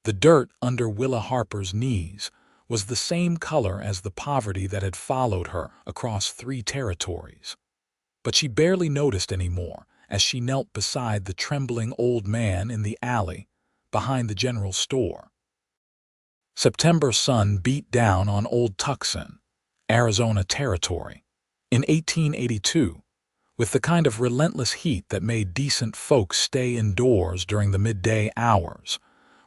The dirt under Willa Harper's knees was the same color as the poverty that had followed her across 3 territories. But she barely noticed anymore as she knelt beside the trembling old man in the alley behind the general store. September sun beat down on Old Tucson, Arizona Territory, in 1882, with the kind of relentless heat that made decent folks stay indoors during the midday hours,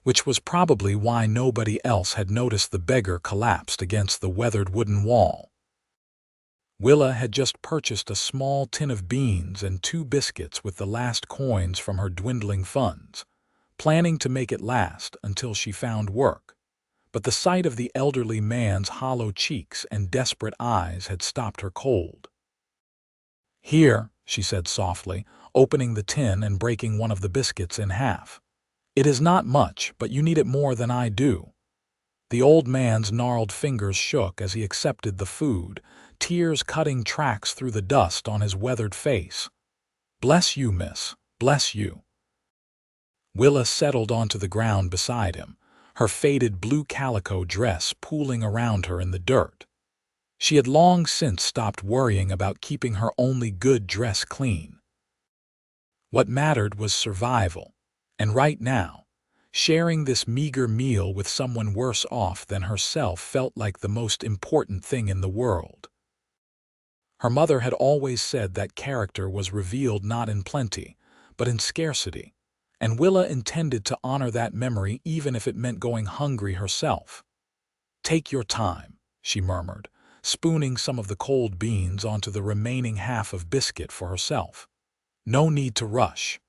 which was probably why nobody else had noticed the beggar collapsed against the weathered wooden wall. Willa had just purchased a small tin of beans and 2 biscuits with the last coins from her dwindling funds, planning to make it last until she found work. But the sight of the elderly man's hollow cheeks and desperate eyes had stopped her cold. "Here," she said softly, opening the tin and breaking one of the biscuits in half. "It is not much, but you need it more than I do." The old man's gnarled fingers shook as he accepted the food, tears cutting tracks through the dust on his weathered face. "Bless you, miss, bless you." Willa settled onto the ground beside him, her faded blue calico dress pooling around her in the dirt. She had long since stopped worrying about keeping her only good dress clean. What mattered was survival, and right now, sharing this meager meal with someone worse off than herself felt like the most important thing in the world. Her mother had always said that character was revealed not in plenty, but in scarcity, and Willa intended to honor that memory even if it meant going hungry herself. "Take your time," she murmured, spooning some of the cold beans onto the remaining half of biscuit for herself. "No need to rush."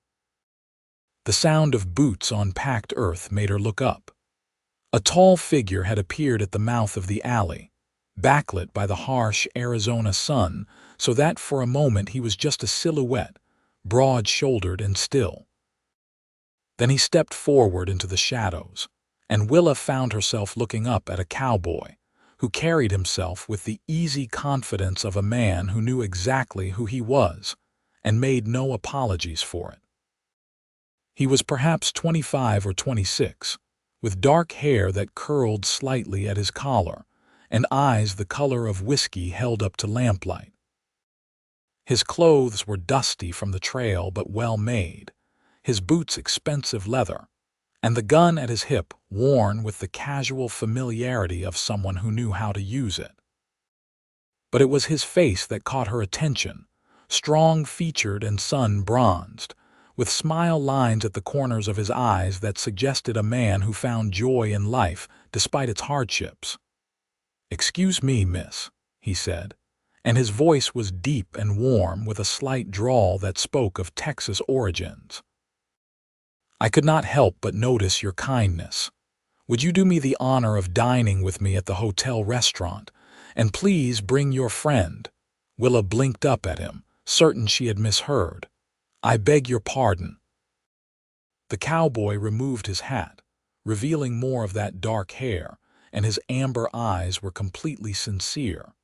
The sound of boots on packed earth made her look up. A tall figure had appeared at the mouth of the alley, backlit by the harsh Arizona sun, so that for a moment he was just a silhouette, broad-shouldered and still. Then he stepped forward into the shadows, and Willa found herself looking up at a cowboy who carried himself with the easy confidence of a man who knew exactly who he was and made no apologies for it. He was perhaps 25 or 26, with dark hair that curled slightly at his collar and eyes the color of whiskey held up to lamplight. His clothes were dusty from the trail but well made, his boots expensive leather, and the gun at his hip worn with the casual familiarity of someone who knew how to use it. But it was his face that caught her attention, strong-featured and sun-bronzed, with smile lines at the corners of his eyes that suggested a man who found joy in life despite its hardships. "Excuse me, miss," he said, and his voice was deep and warm with a slight drawl that spoke of Texas origins. "I could not help but notice your kindness. Would you do me the honor of dining with me at the hotel restaurant? And please bring your friend." Willa blinked up at him, certain she had misheard. "I beg your pardon." The cowboy removed his hat, revealing more of that dark hair, and his amber eyes were completely sincere.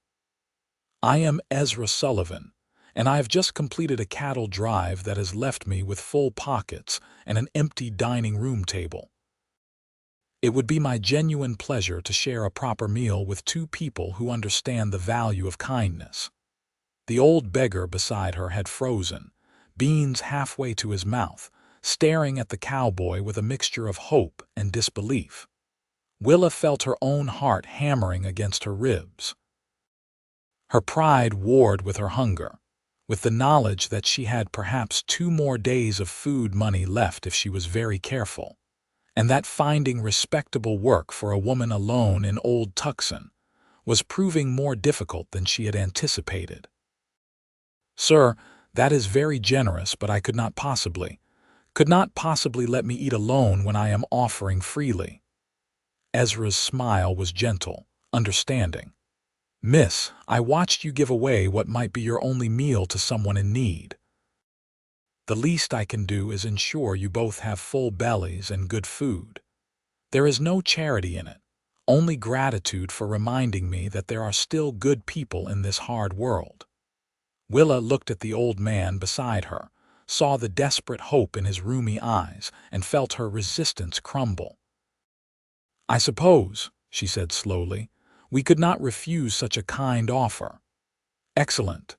"I am Ezra Sullivan, and I have just completed a cattle drive that has left me with full pockets and an empty dining room table. It would be my genuine pleasure to share a proper meal with 2 people who understand the value of kindness." The old beggar beside her had frozen, beans halfway to his mouth, staring at the cowboy with a mixture of hope and disbelief. Willa felt her own heart hammering against her ribs. Her pride warred with her hunger, with the knowledge that she had perhaps 2 more days of food money left if she was very careful, and that finding respectable work for a woman alone in Old Tucson was proving more difficult than she had anticipated. "Sir, that is very generous, but I could not possibly let me eat alone when I am offering freely." Ezra's smile was gentle, understanding. "Miss, I watched you give away what might be your only meal to someone in need. The least I can do is ensure you both have full bellies and good food. There is no charity in it, only gratitude for reminding me that there are still good people in this hard world." Willa looked at the old man beside her, saw the desperate hope in his rheumy eyes, and felt her resistance crumble. "I suppose," she said slowly, "we could not refuse such a kind offer." "Excellent."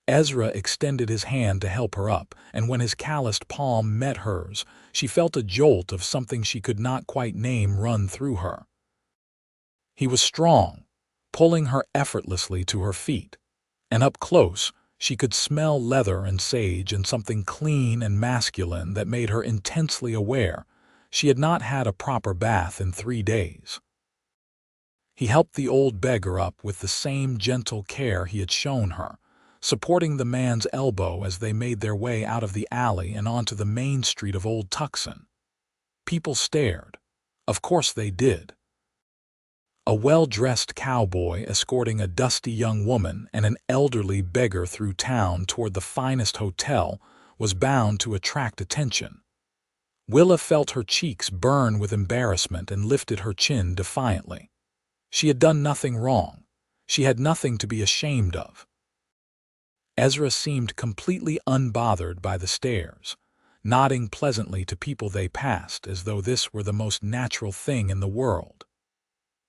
Ezra extended his hand to help her up, and when his calloused palm met hers, she felt a jolt of something she could not quite name run through her. He was strong, pulling her effortlessly to her feet, and up close she could smell leather and sage and something clean and masculine that made her intensely aware she had not had a proper bath in 3 days. He helped the old beggar up with the same gentle care he had shown her, supporting the man's elbow as they made their way out of the alley and onto the main street of Old Tucson. People stared. Of course they did. A well-dressed cowboy escorting a dusty young woman and an elderly beggar through town toward the finest hotel was bound to attract attention. Willa felt her cheeks burn with embarrassment and lifted her chin defiantly. She had done nothing wrong. She had nothing to be ashamed of. Ezra seemed completely unbothered by the stares, nodding pleasantly to people they passed as though this were the most natural thing in the world.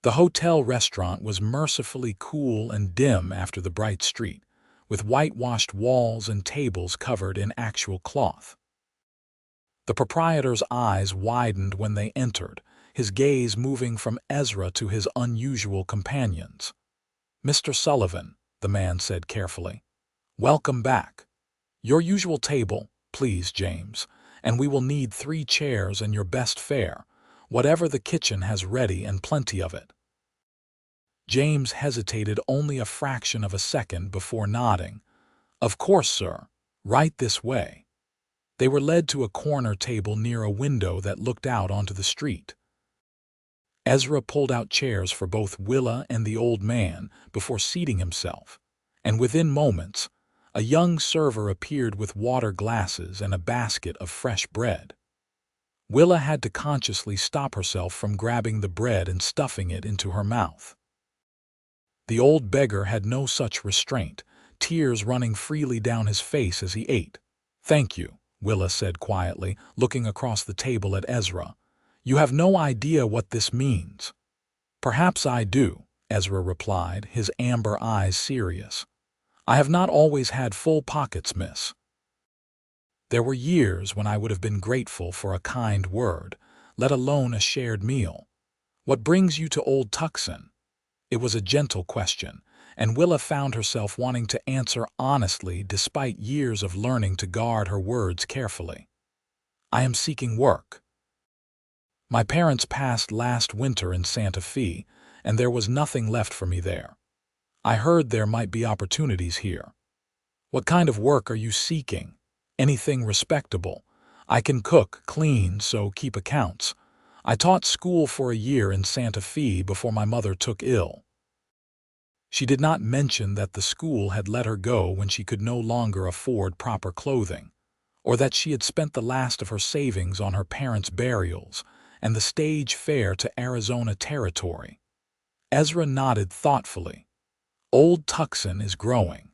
The hotel restaurant was mercifully cool and dim after the bright street, with whitewashed walls and tables covered in actual cloth. The proprietor's eyes widened when they entered, his gaze moving from Ezra to his unusual companions. "Mr. Sullivan," the man said carefully, "welcome back. Your usual table, please, James, and we will need 3 chairs and your best fare, whatever the kitchen has ready and plenty of it." James hesitated only a fraction of a second before nodding. "Of course, sir. Right this way." They were led to a corner table near a window that looked out onto the street. Ezra pulled out chairs for both Willa and the old man before seating himself, and within moments, a young server appeared with water glasses and a basket of fresh bread. Willa had to consciously stop herself from grabbing the bread and stuffing it into her mouth. The old beggar had no such restraint, tears running freely down his face as he ate. "Thank you," Willa said quietly, looking across the table at Ezra. "You have no idea what this means." "Perhaps I do," Ezra replied, his amber eyes serious. "I have not always had full pockets, miss. There were years when I would have been grateful for a kind word, let alone a shared meal. What brings you to Old Tucson?" It was a gentle question, and Willa found herself wanting to answer honestly despite years of learning to guard her words carefully. "I am seeking work. My parents passed last winter in Santa Fe, and there was nothing left for me there. I heard there might be opportunities here." "What kind of work are you seeking?" "Anything respectable. I can cook, clean, so keep accounts. I taught school for a year in Santa Fe before my mother took ill." She did not mention that the school had let her go when she could no longer afford proper clothing, or that she had spent the last of her savings on her parents' burials and the stage fare to Arizona Territory. Ezra nodded thoughtfully. "Old Tucson is growing.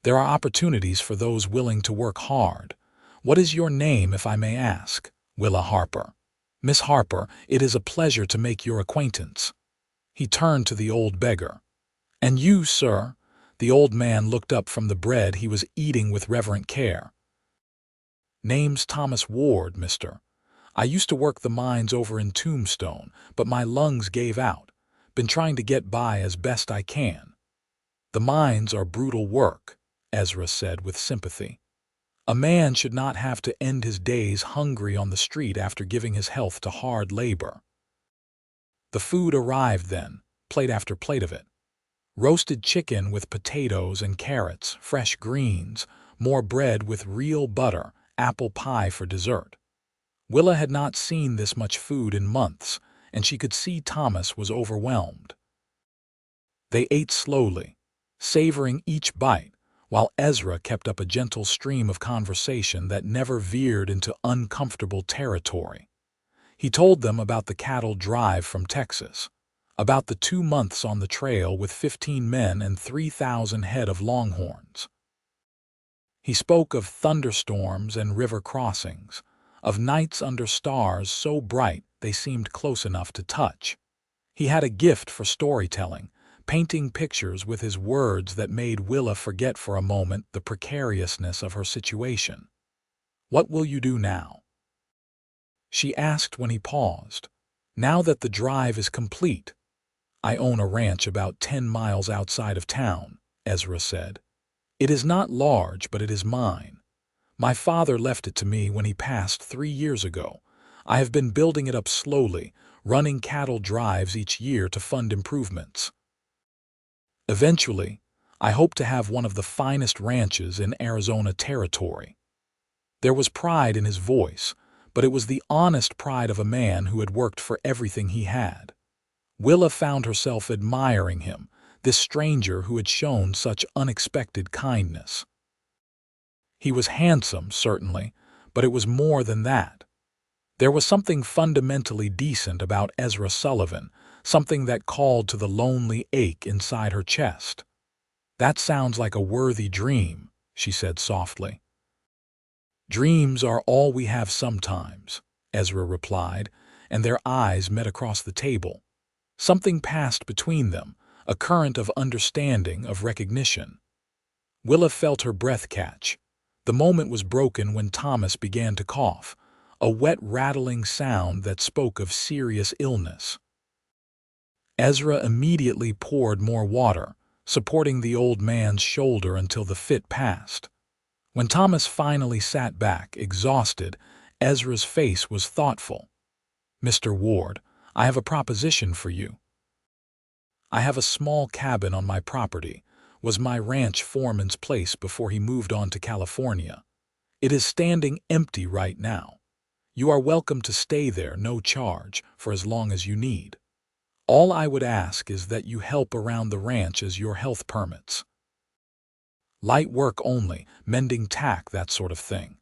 There are opportunities for those willing to work hard. What is your name, if I may ask?" "Willa Harper." "Miss Harper, it is a pleasure to make your acquaintance." He turned to the old beggar. "And you, sir?" The old man looked up from the bread he was eating with reverent care. "Name's Thomas Ward, mister. I used to work the mines over in Tombstone, but my lungs gave out. Been trying to get by as best I can." "The mines are brutal work," Ezra said with sympathy. "A man should not have to end his days hungry on the street after giving his health to hard labor." The food arrived then, plate after plate of it. Roasted chicken with potatoes and carrots, fresh greens, more bread with real butter, apple pie for dessert. Willa had not seen this much food in months, and she could see Thomas was overwhelmed. They ate slowly, savoring each bite, while Ezra kept up a gentle stream of conversation that never veered into uncomfortable territory. He told them about the cattle drive from Texas, about the 2 months on the trail with 15 men and 3,000 head of longhorns. He spoke of thunderstorms and river crossings, of nights under stars so bright they seemed close enough to touch. He had a gift for storytelling, painting pictures with his words that made Willa forget for a moment the precariousness of her situation. "What will you do now?" she asked when he paused. "Now that the drive is complete." "I own a ranch about 10 miles outside of town," Ezra said. "It is not large, but it is mine. My father left it to me when he passed 3 years ago. I have been building it up slowly, running cattle drives each year to fund improvements. Eventually, I hope to have one of the finest ranches in Arizona territory." There was pride in his voice, but it was the honest pride of a man who had worked for everything he had. Willa found herself admiring him, this stranger who had shown such unexpected kindness. He was handsome, certainly, but it was more than that. There was something fundamentally decent about Ezra Sullivan, something that called to the lonely ache inside her chest. "That sounds like a worthy dream," she said softly. "Dreams are all we have sometimes," Ezra replied, and their eyes met across the table. Something passed between them, a current of understanding, of recognition. Willa felt her breath catch. The moment was broken when Thomas began to cough, a wet, rattling sound that spoke of serious illness. Ezra immediately poured more water, supporting the old man's shoulder until the fit passed. When Thomas finally sat back, exhausted, Ezra's face was thoughtful. "Mr. Ward, I have a proposition for you." "I have a small cabin on my property," was my ranch foreman's place before he moved on to California. "It is standing empty right now. You are welcome to stay there, no charge, for as long as you need. All I would ask is that you help around the ranch as your health permits. Light work only, mending tack, that sort of thing."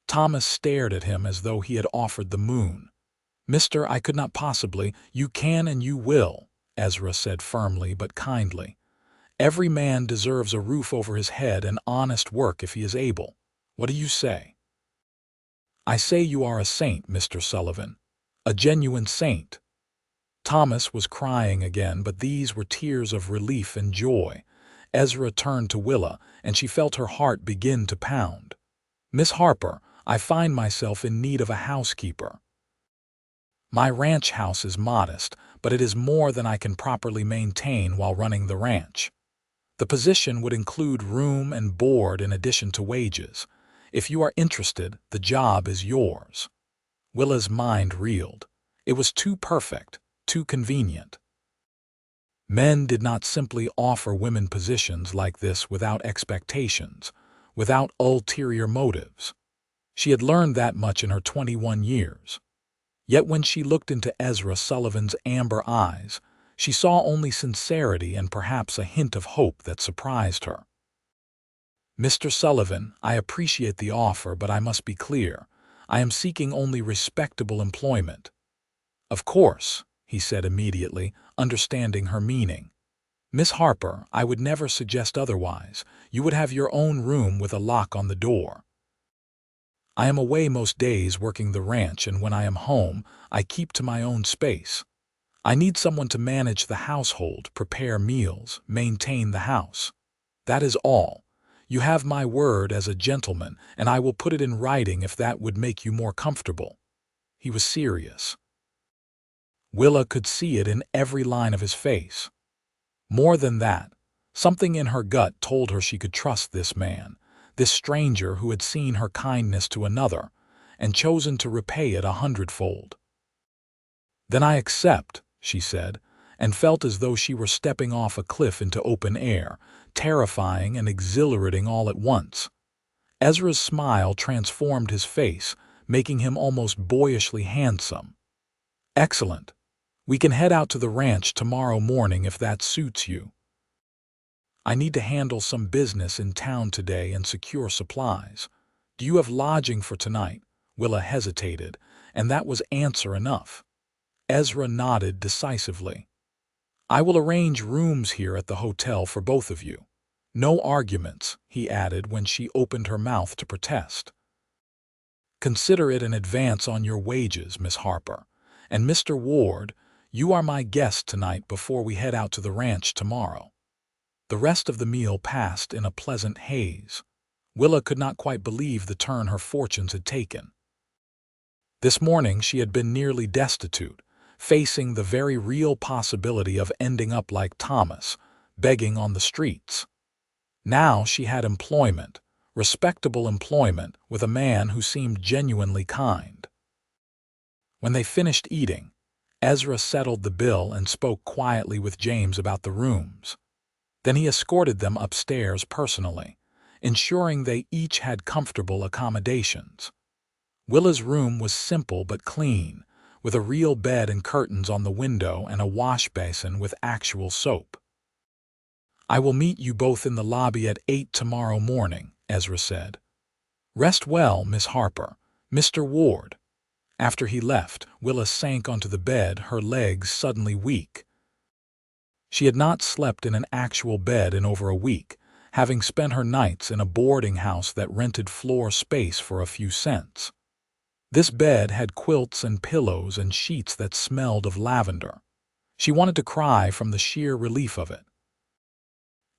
Thomas stared at him as though he had offered the moon. "Mister, I could not possibly—" "You can and you will," Ezra said firmly but kindly. "Every man deserves a roof over his head and honest work if he is able. What do you say?" "I say you are a saint, Mr. Sullivan. A genuine saint." Thomas was crying again, but these were tears of relief and joy. Ezra turned to Willa, and she felt her heart begin to pound. "Miss Harper, I find myself in need of a housekeeper. My ranch house is modest, but it is more than I can properly maintain while running the ranch. The position would include room and board in addition to wages. If you are interested, the job is yours." Willa's mind reeled. It was too perfect, too convenient. Men did not simply offer women positions like this without expectations, without ulterior motives. She had learned that much in her 21 years. Yet when she looked into Ezra Sullivan's amber eyes, she saw only sincerity and perhaps a hint of hope that surprised her. "Mr. Sullivan, I appreciate the offer, but I must be clear. I am seeking only respectable employment." "Of course," he said immediately, understanding her meaning. "Miss Harper, I would never suggest otherwise. You would have your own room with a lock on the door. I am away most days working the ranch, and when I am home, I keep to my own space. I need someone to manage the household, prepare meals, maintain the house. That is all. You have my word as a gentleman, and I will put it in writing if that would make you more comfortable." He was serious. Willa could see it in every line of his face. More than that, something in her gut told her she could trust this man, this stranger who had seen her kindness to another and chosen to repay it 100-fold. "Then I accept," she said, and felt as though she were stepping off a cliff into open air, terrifying and exhilarating all at once. Ezra's smile transformed his face, making him almost boyishly handsome. "Excellent. We can head out to the ranch tomorrow morning if that suits you." "I need to handle some business in town today and secure supplies. Do you have lodging for tonight?" Willa hesitated, and that was answer enough. Ezra nodded decisively. "I will arrange rooms here at the hotel for both of you. No arguments," he added when she opened her mouth to protest. "Consider it an advance on your wages, Miss Harper, And Mr. Ward, you are my guest tonight before we head out to the ranch tomorrow." The rest of the meal passed in a pleasant haze. Willa could not quite believe the turn her fortunes had taken. This morning she had been nearly destitute, facing the very real possibility of ending up like Thomas, begging on the streets. Now she had employment, respectable employment, with a man who seemed genuinely kind. When they finished eating, Ezra settled the bill and spoke quietly with James about the rooms. Then he escorted them upstairs personally, ensuring they each had comfortable accommodations. Willa's room was simple but clean, with a real bed and curtains on the window and a wash basin with actual soap. "I will meet you both in the lobby at 8 tomorrow morning," Ezra said. "Rest well, Miss Harper, Mr. Ward." After he left, Willa sank onto the bed, her legs suddenly weak. She had not slept in an actual bed in over a week, having spent her nights in a boarding house that rented floor space for a few cents. This bed had quilts and pillows and sheets that smelled of lavender. She wanted to cry from the sheer relief of it.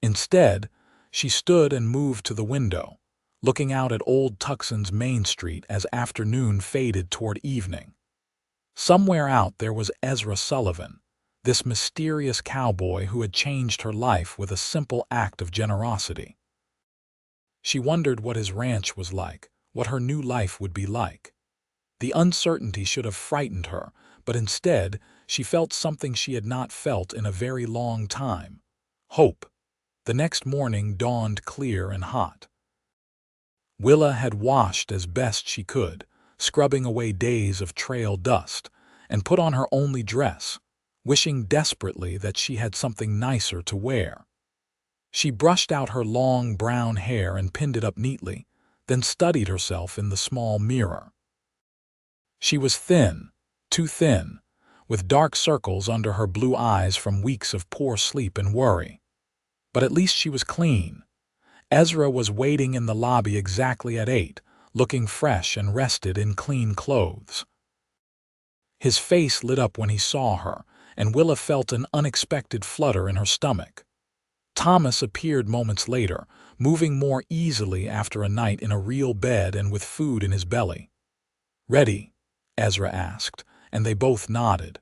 Instead, she stood and moved to the window, looking out at Old Tucson's Main Street as afternoon faded toward evening. Somewhere out there was Ezra Sullivan, this mysterious cowboy who had changed her life with a simple act of generosity. She wondered what his ranch was like, what her new life would be like. The uncertainty should have frightened her, but instead she felt something she had not felt in a very long time: hope. The next morning dawned clear and hot. Willa had washed as best she could, scrubbing away days of trail dust, and put on her only dress, wishing desperately that she had something nicer to wear. She brushed out her long brown hair and pinned it up neatly, then studied herself in the small mirror. She was thin, too thin, with dark circles under her blue eyes from weeks of poor sleep and worry. But at least she was clean. Ezra was waiting in the lobby exactly at 8, looking fresh and rested in clean clothes. His face lit up when he saw her, and Willa felt an unexpected flutter in her stomach. Thomas appeared moments later, moving more easily after a night in a real bed and with food in his belly. "Ready?" Ezra asked, and they both nodded.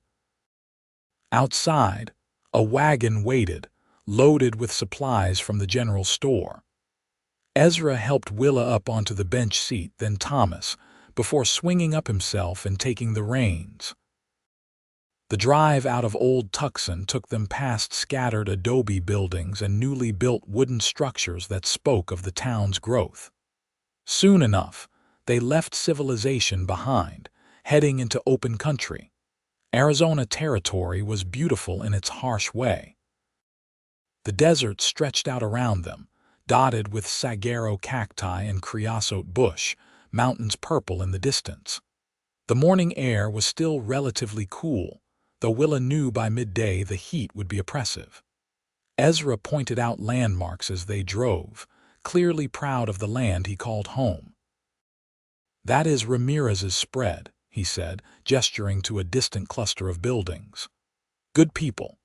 Outside, a wagon waited, loaded with supplies from the general store. Ezra helped Willa up onto the bench seat, then Thomas, before swinging up himself and taking the reins. The drive out of Old Tucson took them past scattered adobe buildings and newly built wooden structures that spoke of the town's growth. Soon enough, they left civilization behind, heading into open country. Arizona territory was beautiful in its harsh way. The desert stretched out around them, dotted with saguaro cacti and creosote bush, mountains purple in the distance. The morning air was still relatively cool, though Willa knew by midday the heat would be oppressive. Ezra pointed out landmarks as they drove, clearly proud of the land he called home. "That is Ramirez's spread," he said, gesturing to a distant cluster of buildings. "Good people.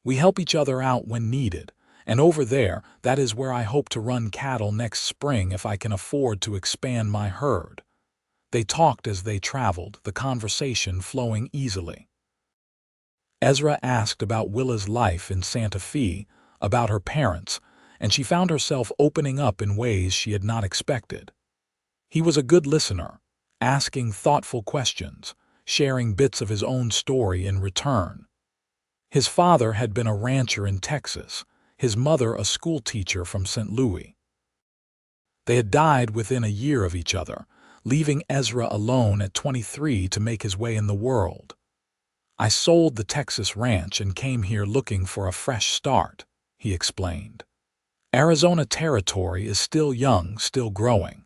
We help each other out when needed, and over there, that is where I hope to run cattle next spring if I can afford to expand my herd." They talked as they traveled, the conversation flowing easily. Ezra asked about Willa's life in Santa Fe, about her parents, and she found herself opening up in ways she had not expected. He was a good listener, asking thoughtful questions, sharing bits of his own story in return. His father had been a rancher in Texas, his mother a schoolteacher from St. Louis. They had died within a year of each other, leaving Ezra alone at 23 to make his way in the world. "I sold the Texas ranch and came here looking for a fresh start," he explained. "Arizona territory is still young, still growing.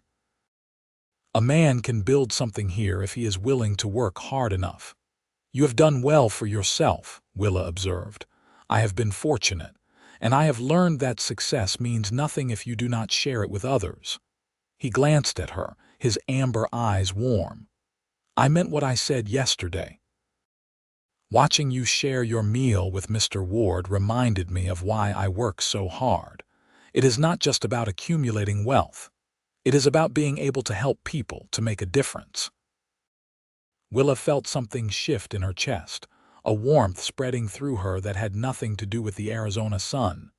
A man can build something here if he is willing to work hard enough." "You have done well for yourself," Willa observed. "I have been fortunate, and I have learned that success means nothing if you do not share it with others." He glanced at her, his amber eyes warm. "I meant what I said yesterday. Watching you share your meal with Mr. Ward reminded me of why I work so hard. It is not just about accumulating wealth. It is about being able to help people to make a difference. Willa felt something shift in her chest, a warmth spreading through her that had nothing to do with the Arizona sun.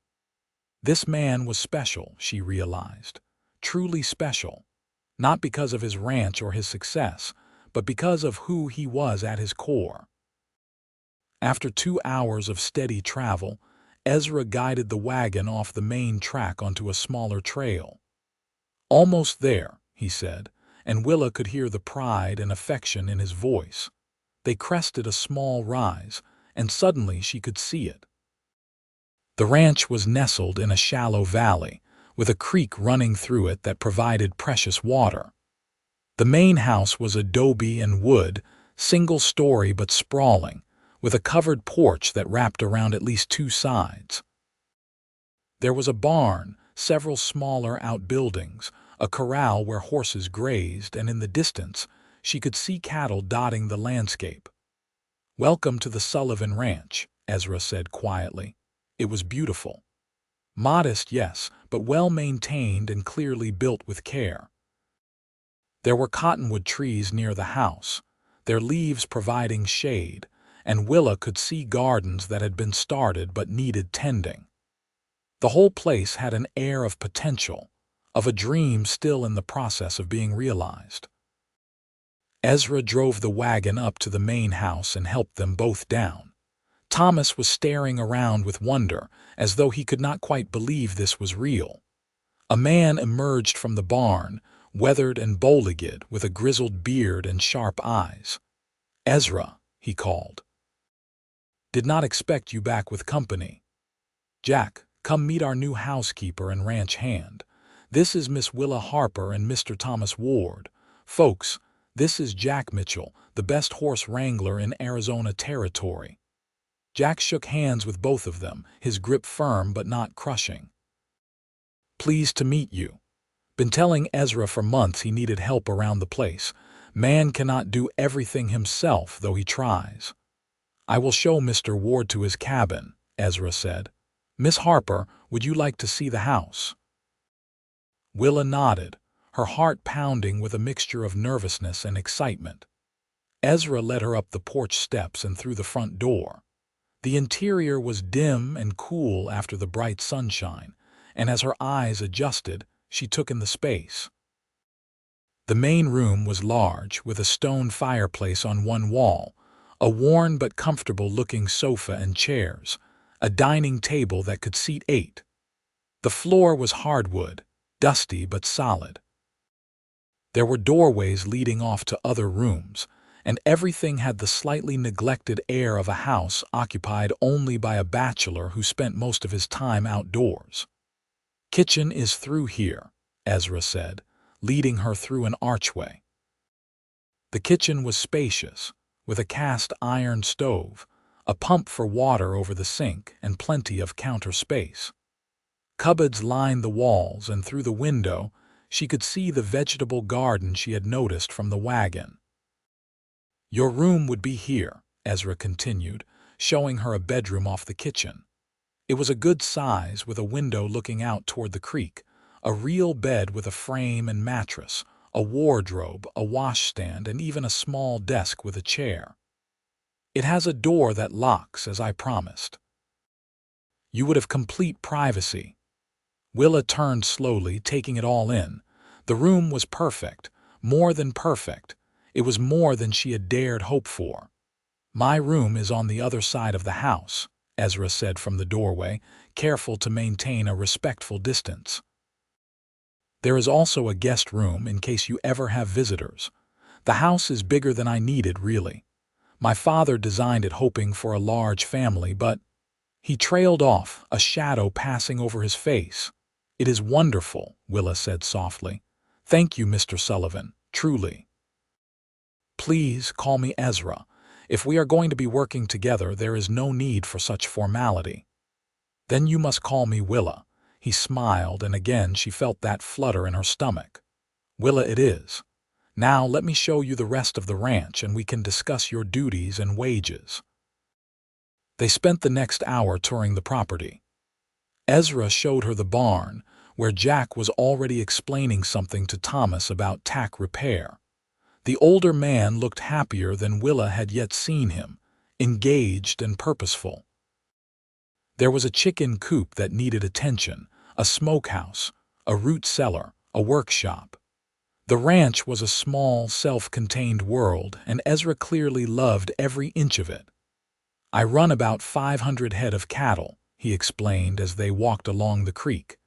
This man was special, she realized. Truly special. Not because of his ranch or his success, but because of who he was at his core. After 2 hours of steady travel, Ezra guided the wagon off the main track onto a smaller trail. "Almost there," he said, and Willa could hear the pride and affection in his voice. They crested a small rise, and suddenly she could see it. The ranch was nestled in a shallow valley, with a creek running through it that provided precious water. The main house was adobe and wood, single-story but sprawling, with a covered porch that wrapped around at least 2 sides. There was a barn, several smaller outbuildings, a corral where horses grazed, and in the distance, she could see cattle dotting the landscape. "Welcome to the Sullivan Ranch," Ezra said quietly. It was beautiful. Modest, yes, but well-maintained and clearly built with care. There were cottonwood trees near the house, their leaves providing shade, and Willa could see gardens that had been started but needed tending. The whole place had an air of potential, of a dream still in the process of being realized. Ezra drove the wagon up to the main house and helped them both down. Thomas was staring around with wonder, as though he could not quite believe this was real. A man emerged from the barn, weathered and bow-legged, with a grizzled beard and sharp eyes. "Ezra," he called. "Did not expect you back with company. Jack, come meet our new housekeeper and ranch hand. This is Miss Willa Harper and Mr. Thomas Ward. Folks, this is Jack Mitchell, the best horse wrangler in Arizona Territory." Jack shook hands with both of them, his grip firm but not crushing. "Pleased to meet you. Been telling Ezra for months he needed help around the place. Man cannot do everything himself, though he tries." "I will show Mr. Ward to his cabin," Ezra said. "Miss Harper, would you like to see the house?" Willa nodded, her heart pounding with a mixture of nervousness and excitement. Ezra led her up the porch steps and through the front door. The interior was dim and cool after the bright sunshine, and as her eyes adjusted, she took in the space. The main room was large, with a stone fireplace on one wall, a worn but comfortable-looking sofa and chairs, a dining table that could seat 8. The floor was hardwood, dusty but solid. There were doorways leading off to other rooms, and everything had the slightly neglected air of a house occupied only by a bachelor who spent most of his time outdoors. "Kitchen is through here," Ezra said, leading her through an archway. The kitchen was spacious, with a cast-iron stove, a pump for water over the sink, and plenty of counter space. Cupboards lined the walls, and through the window, she could see the vegetable garden she had noticed from the wagon. "Your room would be here," Ezra continued, showing her a bedroom off the kitchen. It was a good size, with a window looking out toward the creek, a real bed with a frame and mattress, a wardrobe, a washstand, and even a small desk with a chair. "It has a door that locks, as I promised. You would have complete privacy." Willa turned slowly, taking it all in. The room was perfect, more than perfect. It was more than she had dared hope for. "My room is on the other side of the house," Ezra said from the doorway, careful to maintain a respectful distance. "There is also a guest room in case you ever have visitors. The house is bigger than I needed, really. My father designed it hoping for a large family, but—" He trailed off, a shadow passing over his face. "It is wonderful," Willa said softly. "Thank you, Mr. Sullivan, truly." "Please call me Ezra. If we are going to be working together, there is no need for such formality." "Then you must call me Willa." He smiled, and again she felt that flutter in her stomach. "Willa it is. Now let me show you the rest of the ranch, and we can discuss your duties and wages." They spent the next hour touring the property. Ezra showed her the barn, where Jack was already explaining something to Thomas about tack repair. The older man looked happier than Willa had yet seen him, engaged and purposeful. There was a chicken coop that needed attention, a smokehouse, a root cellar, a workshop. The ranch was a small, self-contained world, and Ezra clearly loved every inch of it. "I run about 500 head of cattle," he explained as they walked along the creek.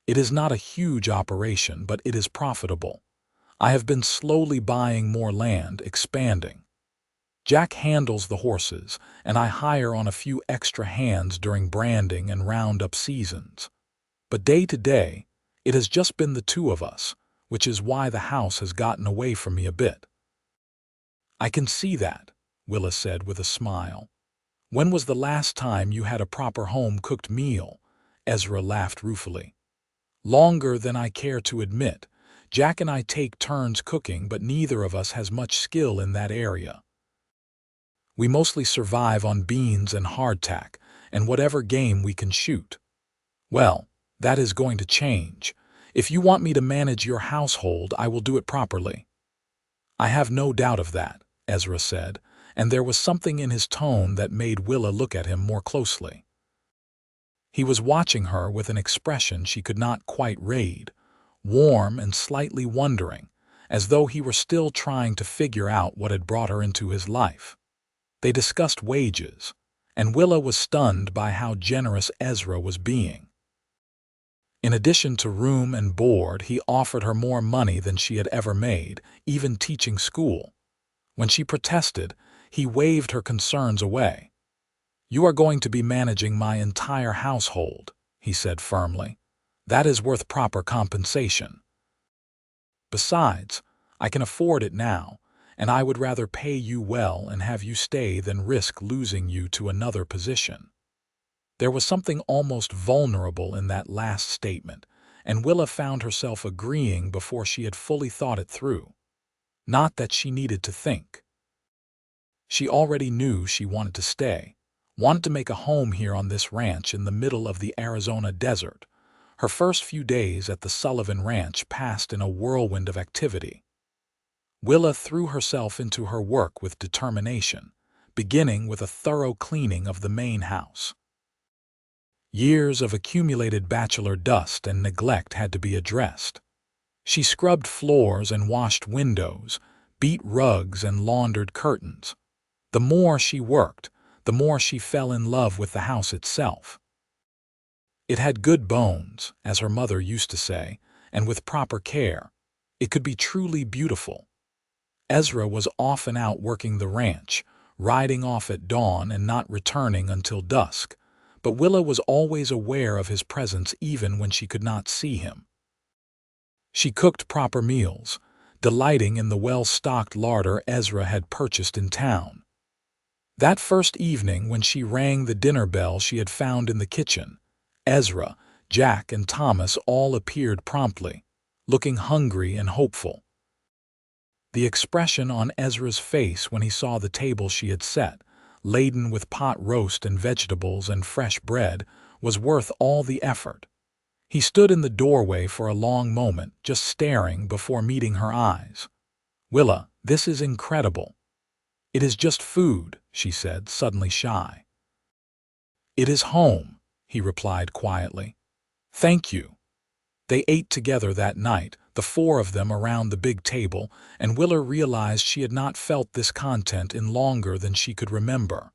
"It is not a huge operation, but it is profitable. I have been slowly buying more land, expanding. Jack handles the horses, and I hire on a few extra hands during branding and roundup seasons. But day to day, it has just been the two of us, which is why the house has gotten away from me a bit." "I can see that," Willa said with a smile. "When was the last time you had a proper home-cooked meal?" Ezra laughed ruefully. "Longer than I care to admit. Jack and I take turns cooking, but neither of us has much skill in that area. We mostly survive on beans and hardtack, and whatever game we can shoot." "Well, that is going to change. If you want me to manage your household, I will do it properly." "I have no doubt of that," Ezra said, and there was something in his tone that made Willa look at him more closely. He was watching her with an expression she could not quite read, warm and slightly wondering, as though he were still trying to figure out what had brought her into his life. They discussed wages, and Willa was stunned by how generous Ezra was being. In addition to room and board, he offered her more money than she had ever made, even teaching school. When she protested, he waved her concerns away. "You are going to be managing my entire household," he said firmly. "That is worth proper compensation. Besides, I can afford it now, and I would rather pay you well and have you stay than risk losing you to another position." There was something almost vulnerable in that last statement, and Willa found herself agreeing before she had fully thought it through. Not that she needed to think. She already knew she wanted to stay, wanted to make a home here on this ranch in the middle of the Arizona desert. Her first few days at the Sullivan Ranch passed in a whirlwind of activity. Willa threw herself into her work with determination, beginning with a thorough cleaning of the main house. Years of accumulated bachelor dust and neglect had to be addressed. She scrubbed floors and washed windows, beat rugs and laundered curtains. The more she worked, the more she fell in love with the house itself. It had good bones, as her mother used to say, and with proper care, it could be truly beautiful. Ezra was often out working the ranch, riding off at dawn and not returning until dusk, but Willa was always aware of his presence even when she could not see him. She cooked proper meals, delighting in the well-stocked larder Ezra had purchased in town. That first evening when she rang the dinner bell she had found in the kitchen, Ezra, Jack, and Thomas all appeared promptly, looking hungry and hopeful. The expression on Ezra's face when he saw the table she had set, laden with pot roast and vegetables and fresh bread, was worth all the effort. He stood in the doorway for a long moment, just staring before meeting her eyes. "Willa, this is incredible." "It is just food," she said, suddenly shy. "It is home," he replied quietly. "Thank you." They ate together that night, the four of them around the big table, and Willa realized she had not felt this content in longer than she could remember.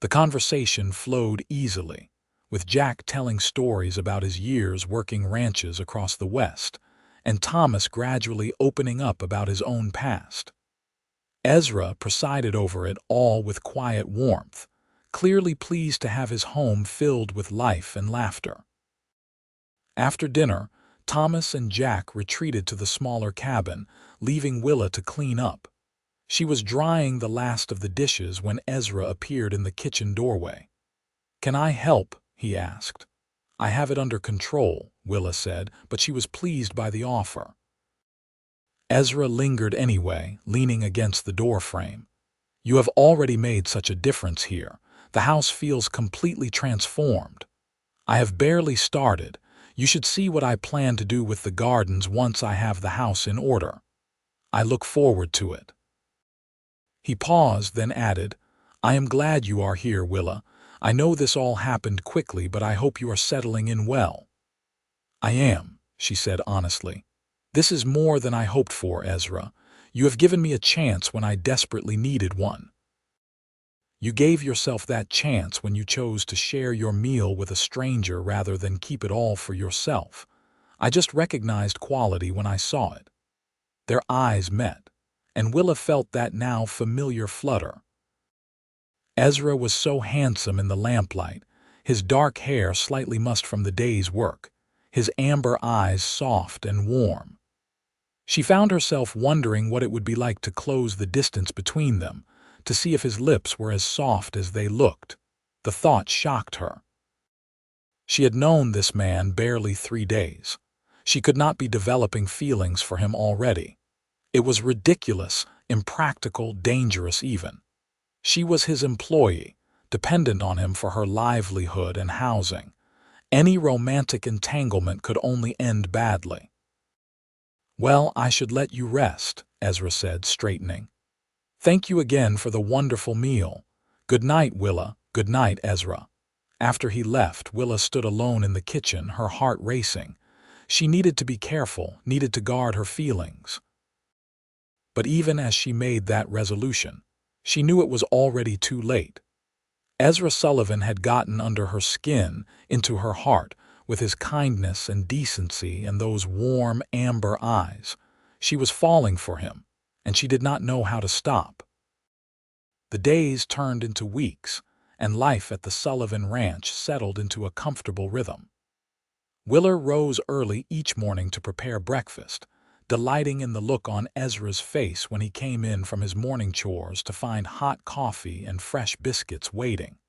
The conversation flowed easily, with Jack telling stories about his years working ranches across the West, and Thomas gradually opening up about his own past. Ezra presided over it all with quiet warmth, clearly pleased to have his home filled with life and laughter. After dinner, Thomas and Jack retreated to the smaller cabin, leaving Willa to clean up. She was drying the last of the dishes when Ezra appeared in the kitchen doorway. "Can I help?" he asked. "I have it under control," Willa said, but she was pleased by the offer. Ezra lingered anyway, leaning against the doorframe. You have already made such a difference here. The house feels completely transformed. I have barely started. You should see what I plan to do with the gardens once I have the house in order. I look forward to it." He paused, then added, "I am glad you are here, Willa. I know this all happened quickly, but I hope you are settling in well." "I am," she said honestly. "This is more than I hoped for, Ezra. You have given me a chance when I desperately needed one. You gave yourself that chance when you chose to share your meal with a stranger rather than keep it all for yourself. I just recognized quality when I saw it." Their eyes met, and Willa felt that now familiar flutter. Ezra was so handsome in the lamplight, his dark hair slightly mussed from the day's work, his amber eyes soft and warm. She found herself wondering what it would be like to close the distance between them, to see if his lips were as soft as they looked. The thought shocked her. She had known this man barely 3 days. She could not be developing feelings for him already. It was ridiculous, impractical, dangerous even. She was his employee, dependent on him for her livelihood and housing. Any romantic entanglement could only end badly. "Well, I should let you rest," Ezra said, straightening. "Thank you again for the wonderful meal. Good night, Willa. Good night, Ezra." After he left, Willa stood alone in the kitchen, her heart racing. She needed to be careful, needed to guard her feelings. But even as she made that resolution, she knew it was already too late. Ezra Sullivan had gotten under her skin, into her heart, with his kindness and decency and those warm, amber eyes. She was falling for him, and she did not know how to stop. The days turned into weeks, and life at the Sullivan Ranch settled into a comfortable rhythm. Willa rose early each morning to prepare breakfast, delighting in the look on Ezra's face when he came in from his morning chores to find hot coffee and fresh biscuits waiting.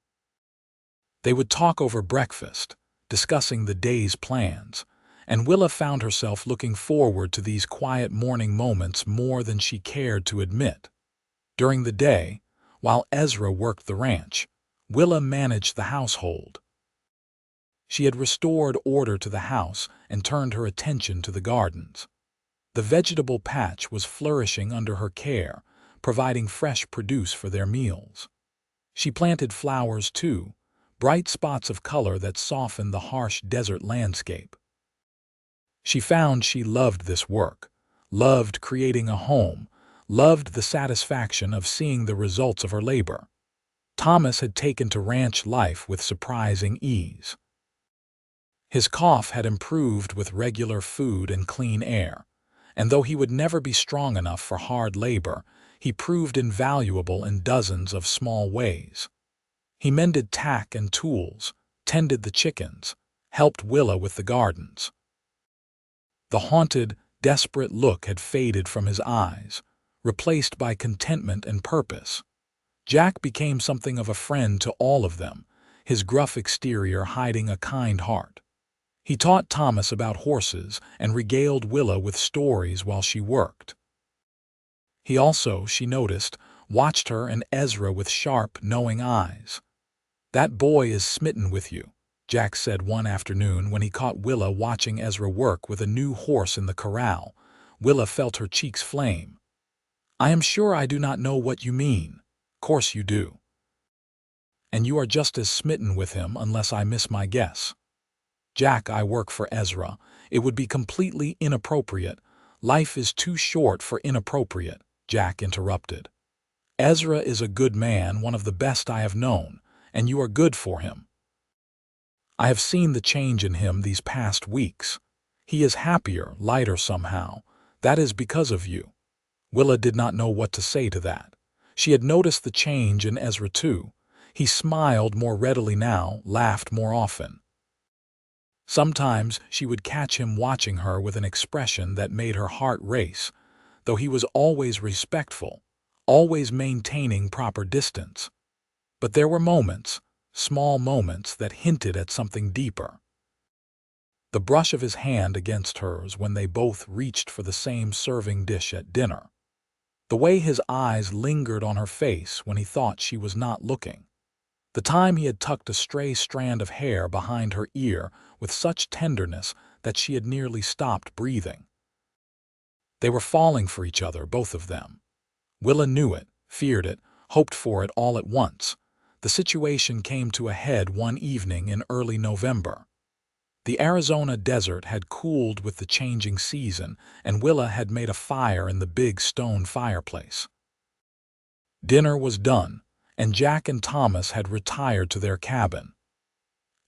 They would talk over breakfast, discussing the day's plans, and Willa found herself looking forward to these quiet morning moments more than she cared to admit. During the day, while Ezra worked the ranch, Willa managed the household. She had restored order to the house and turned her attention to the gardens. The vegetable patch was flourishing under her care, providing fresh produce for their meals. She planted flowers too, bright spots of color that softened the harsh desert landscape. She found she loved this work, loved creating a home, loved the satisfaction of seeing the results of her labor. Thomas had taken to ranch life with surprising ease. His cough had improved with regular food and clean air, and though he would never be strong enough for hard labor, he proved invaluable in dozens of small ways. He mended tack and tools, tended the chickens, helped Willa with the gardens. The haunted, desperate look had faded from his eyes, replaced by contentment and purpose. Jack became something of a friend to all of them, his gruff exterior hiding a kind heart. He taught Thomas about horses and regaled Willa with stories while she worked. He also, she noticed, watched her and Ezra with sharp, knowing eyes. "That boy is smitten with you," Jack said one afternoon when he caught Willa watching Ezra work with a new horse in the corral. Willa felt her cheeks flame. "I am sure I do not know what you mean." "Course you do. And you are just as smitten with him unless I miss my guess." "Jack, I work for Ezra. It would be completely inappropriate." "Life is too short for inappropriate," Jack interrupted. "Ezra is a good man, one of the best I have known, and you are good for him. I have seen the change in him these past weeks. He is happier, lighter somehow. That is because of you." Willa did not know what to say to that. She had noticed the change in Ezra too. He smiled more readily now, laughed more often. Sometimes she would catch him watching her with an expression that made her heart race, though he was always respectful, always maintaining proper distance. But there were moments, small moments, that hinted at something deeper. The brush of his hand against hers when they both reached for the same serving dish at dinner. The way his eyes lingered on her face when he thought she was not looking. The time he had tucked a stray strand of hair behind her ear with such tenderness that she had nearly stopped breathing. They were falling for each other, both of them. Willa knew it, feared it, hoped for it all at once. The situation came to a head one evening in early November. The Arizona desert had cooled with the changing season, and Willa had made a fire in the big stone fireplace. Dinner was done, and Jack and Thomas had retired to their cabin.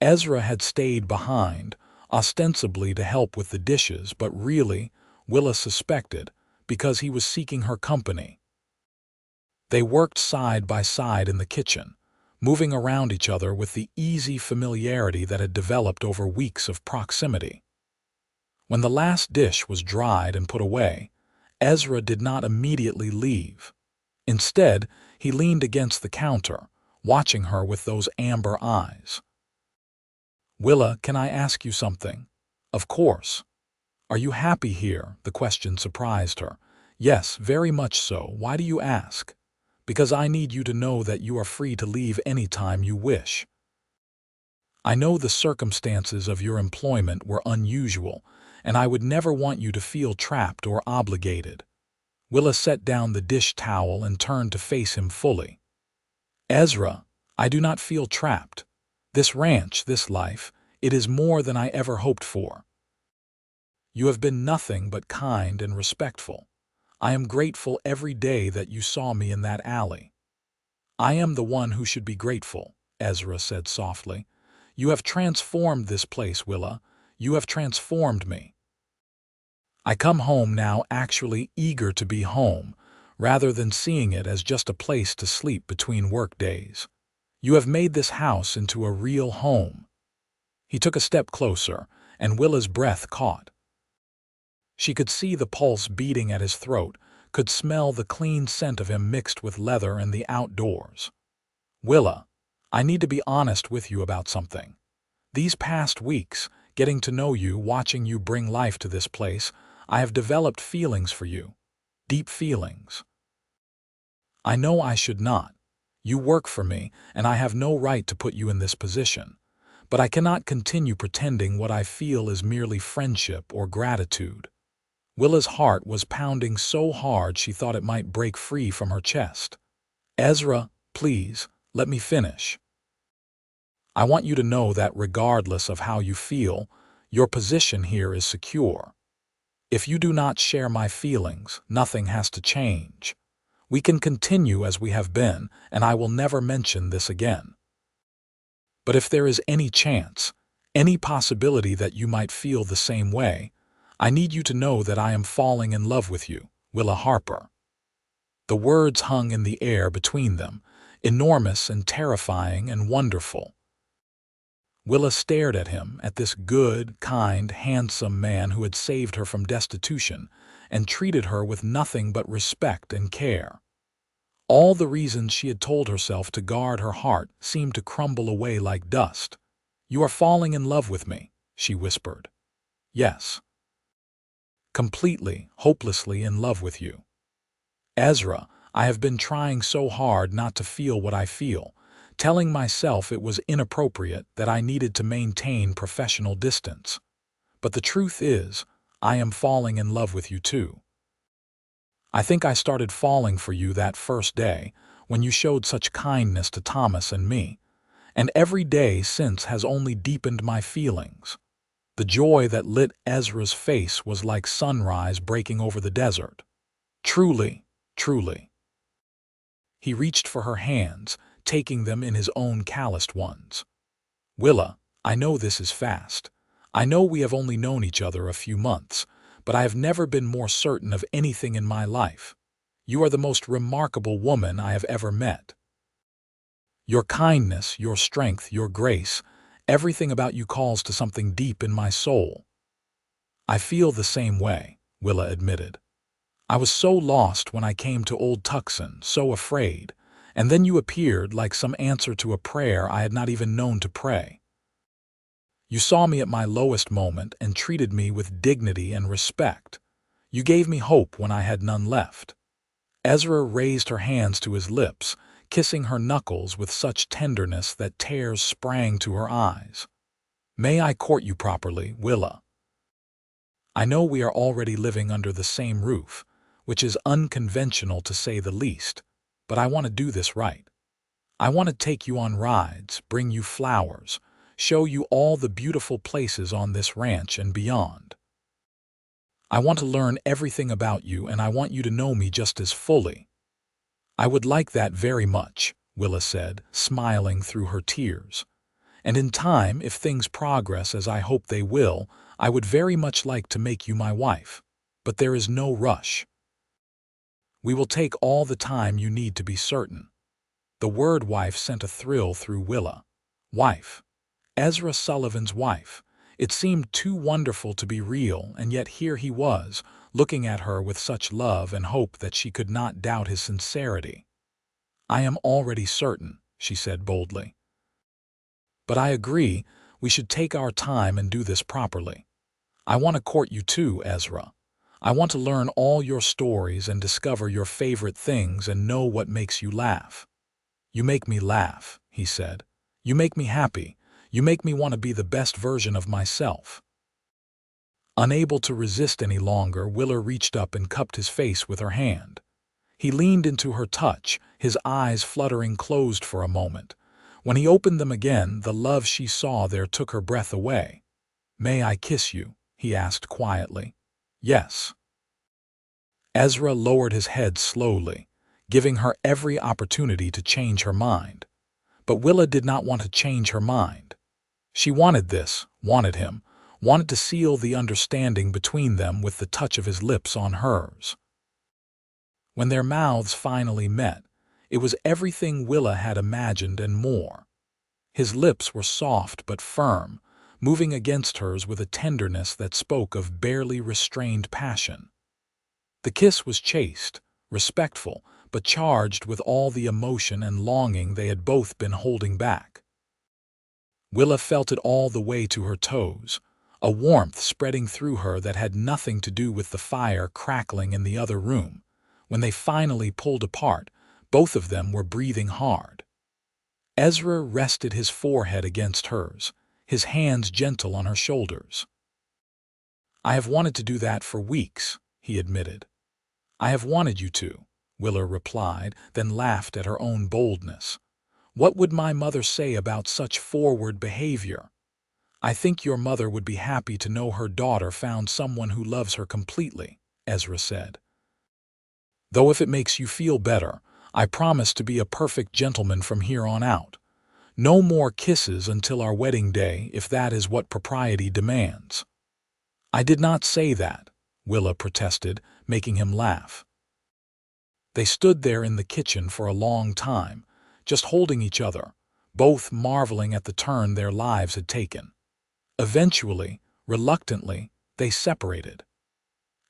Ezra had stayed behind, ostensibly to help with the dishes, but really, Willa suspected, because he was seeking her company. They worked side by side in the kitchen, moving around each other with the easy familiarity that had developed over weeks of proximity. When the last dish was dried and put away, Ezra did not immediately leave. Instead, he leaned against the counter, watching her with those amber eyes. "Willa, can I ask you something?" "Of course." "Are you happy here?" The question surprised her. "Yes, very much so. Why do you ask?" "Because I need you to know that you are free to leave any time you wish. I know the circumstances of your employment were unusual, and I would never want you to feel trapped or obligated." Willa set down the dish towel and turned to face him fully. "Ezra, I do not feel trapped. This ranch, this life, it is more than I ever hoped for. You have been nothing but kind and respectful. I am grateful every day that you saw me in that alley." "I am the one who should be grateful," Ezra said softly. "You have transformed this place, Willa. You have transformed me. I come home now actually eager to be home, rather than seeing it as just a place to sleep between work days. You have made this house into a real home." He took a step closer, and Willa's breath caught. She could see the pulse beating at his throat, could smell the clean scent of him mixed with leather and the outdoors. "Willa, I need to be honest with you about something. These past weeks, getting to know you, watching you bring life to this place, I have developed feelings for you. Deep feelings. I know I should not. You work for me, and I have no right to put you in this position. But I cannot continue pretending what I feel is merely friendship or gratitude." Willa's heart was pounding so hard she thought it might break free from her chest. "Ezra, please, let me finish. I want you to know that regardless of how you feel, your position here is secure. If you do not share my feelings, nothing has to change. We can continue as we have been, and I will never mention this again. But if there is any chance, any possibility that you might feel the same way, I need you to know that I am falling in love with you, Willa Harper." The words hung in the air between them, enormous and terrifying and wonderful. Willa stared at him, at this good, kind, handsome man who had saved her from destitution and treated her with nothing but respect and care. All the reasons she had told herself to guard her heart seemed to crumble away like dust. "You are falling in love with me," she whispered. "Yes. Completely, hopelessly in love with you. Ezra, I have been trying so hard not to feel what I feel, telling myself it was inappropriate, that I needed to maintain professional distance. But the truth is, I am falling in love with you too. I think I started falling for you that first day, when you showed such kindness to Thomas and me, and every day since has only deepened my feelings. The joy that lit Ezra's face was like sunrise breaking over the desert. Truly, truly." He reached for her hands, taking them in his own calloused ones. "Willa, I know this is fast. I know we have only known each other a few months, but I have never been more certain of anything in my life. You are the most remarkable woman I have ever met. Your kindness, your strength, your grace, everything about you calls to something deep in my soul." "I feel the same way," Willa admitted. "I was so lost when I came to Old Tucson, so afraid, and then you appeared like some answer to a prayer I had not even known to pray. You saw me at my lowest moment and treated me with dignity and respect. You gave me hope when I had none left. Ezra raised her hands to his lips, kissing her knuckles with such tenderness that tears sprang to her eyes. "May I court you properly, Willa? I know we are already living under the same roof, which is unconventional to say the least, but I want to do this right. I want to take you on rides, bring you flowers, show you all the beautiful places on this ranch and beyond. I want to learn everything about you, and I want you to know me just as fully." "I would like that very much," Willa said, smiling through her tears. "And in time, if things progress as I hope they will, I would very much like to make you my wife. But there is no rush. We will take all the time you need to be certain." The word wife sent a thrill through Willa. Wife. Ezra Sullivan's wife. It seemed too wonderful to be real, and yet here he was, looking at her with such love and hope that she could not doubt his sincerity. "I am already certain," she said boldly. "But I agree, we should take our time and do this properly. I want to court you too, Ezra. I want to learn all your stories and discover your favorite things and know what makes you laugh." "You make me laugh," he said. "You make me happy. You make me want to be the best version of myself." Unable to resist any longer, Willa reached up and cupped his face with her hand. He leaned into her touch, his eyes fluttering closed for a moment. When he opened them again, the love she saw there took her breath away. "May I kiss you?" he asked quietly. "Yes." Ezra lowered his head slowly, giving her every opportunity to change her mind. But Willa did not want to change her mind. She wanted this, wanted him, wanted to seal the understanding between them with the touch of his lips on hers. When their mouths finally met, it was everything Willa had imagined and more. His lips were soft but firm, moving against hers with a tenderness that spoke of barely restrained passion. The kiss was chaste, respectful, but charged with all the emotion and longing they had both been holding back. Willa felt it all the way to her toes, a warmth spreading through her that had nothing to do with the fire crackling in the other room. When they finally pulled apart, both of them were breathing hard. Ezra rested his forehead against hers, his hands gentle on her shoulders. "I have wanted to do that for weeks," he admitted. "I have wanted you to," Willa replied, then laughed at her own boldness. "What would my mother say about such forward behavior?" "I think your mother would be happy to know her daughter found someone who loves her completely," Ezra said. "Though if it makes you feel better, I promise to be a perfect gentleman from here on out. No more kisses until our wedding day, if that is what propriety demands." "I did not say that," Willa protested, making him laugh. They stood there in the kitchen for a long time, just holding each other, both marveling at the turn their lives had taken. Eventually, reluctantly, they separated.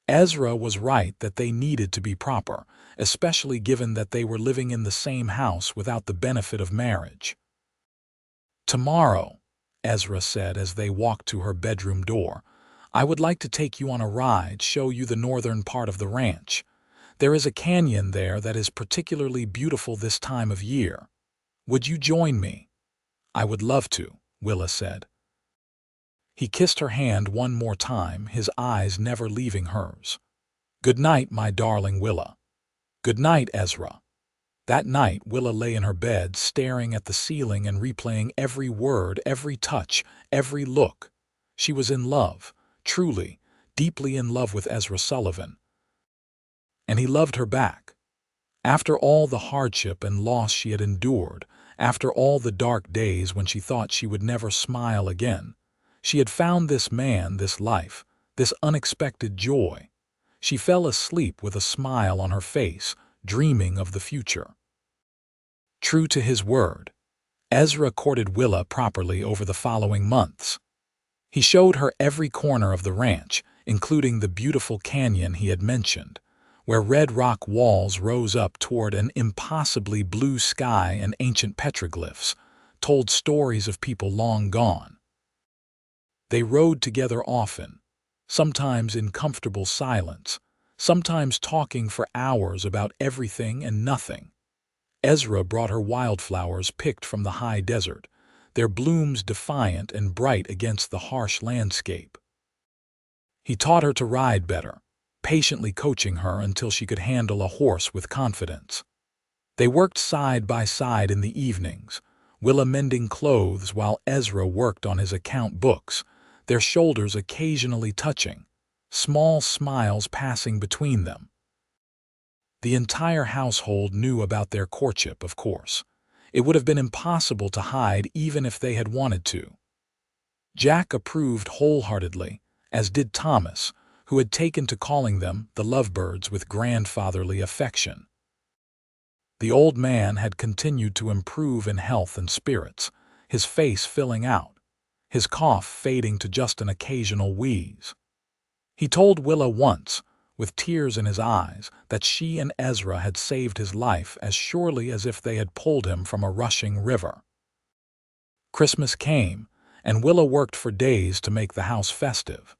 Ezra was right that they needed to be proper, especially given that they were living in the same house without the benefit of marriage. "Tomorrow," Ezra said as they walked to her bedroom door, "I would like to take you on a ride, show you the northern part of the ranch. There is a canyon there that is particularly beautiful this time of year. Would you join me?" "I would love to," Willa said. He kissed her hand one more time, his eyes never leaving hers. "Good night, my darling Willa." "Good night, Ezra." That night, Willa lay in her bed, staring at the ceiling and replaying every word, every touch, every look. She was in love, truly, deeply in love with Ezra Sullivan. And he loved her back. After all the hardship and loss she had endured, after all the dark days when she thought she would never smile again, she had found this man, this life, this unexpected joy. She fell asleep with a smile on her face, dreaming of the future. True to his word, Ezra courted Willa properly over the following months. He showed her every corner of the ranch, including the beautiful canyon he had mentioned, where red rock walls rose up toward an impossibly blue sky and ancient petroglyphs, told stories of people long gone. They rode together often, sometimes in comfortable silence, sometimes talking for hours about everything and nothing. Ezra brought her wildflowers picked from the high desert, their blooms defiant and bright against the harsh landscape. He taught her to ride better, patiently coaching her until she could handle a horse with confidence. They worked side by side in the evenings, Willa mending clothes while Ezra worked on his account books, their shoulders occasionally touching, small smiles passing between them. The entire household knew about their courtship, of course. It would have been impossible to hide even if they had wanted to. Jack approved wholeheartedly, as did Thomas, who had taken to calling them the lovebirds with grandfatherly affection. The old man had continued to improve in health and spirits, his face filling out, his cough fading to just an occasional wheeze. He told Willa once, with tears in his eyes, that she and Ezra had saved his life as surely as if they had pulled him from a rushing river. Christmas came, and Willa worked for days to make the house festive.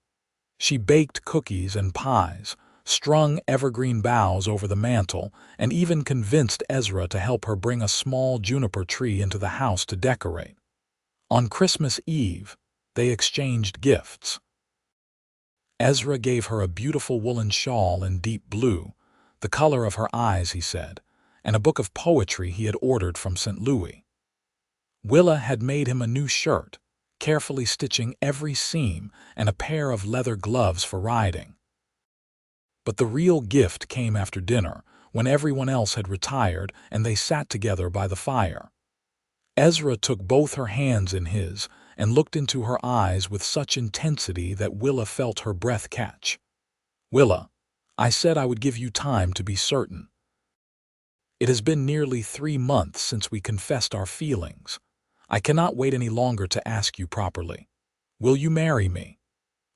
She baked cookies and pies, strung evergreen boughs over the mantel, and even convinced Ezra to help her bring a small juniper tree into the house to decorate. On Christmas Eve, they exchanged gifts. Ezra gave her a beautiful woolen shawl in deep blue, the color of her eyes, he said, and a book of poetry he had ordered from St. Louis. Willa had made him a new shirt, carefully stitching every seam, and a pair of leather gloves for riding. But the real gift came after dinner, when everyone else had retired and they sat together by the fire. Ezra took both her hands in his and looked into her eyes with such intensity that Willa felt her breath catch. "Willa, I said I would give you time to be certain. It has been nearly 3 months since we confessed our feelings. I cannot wait any longer to ask you properly. Will you marry me?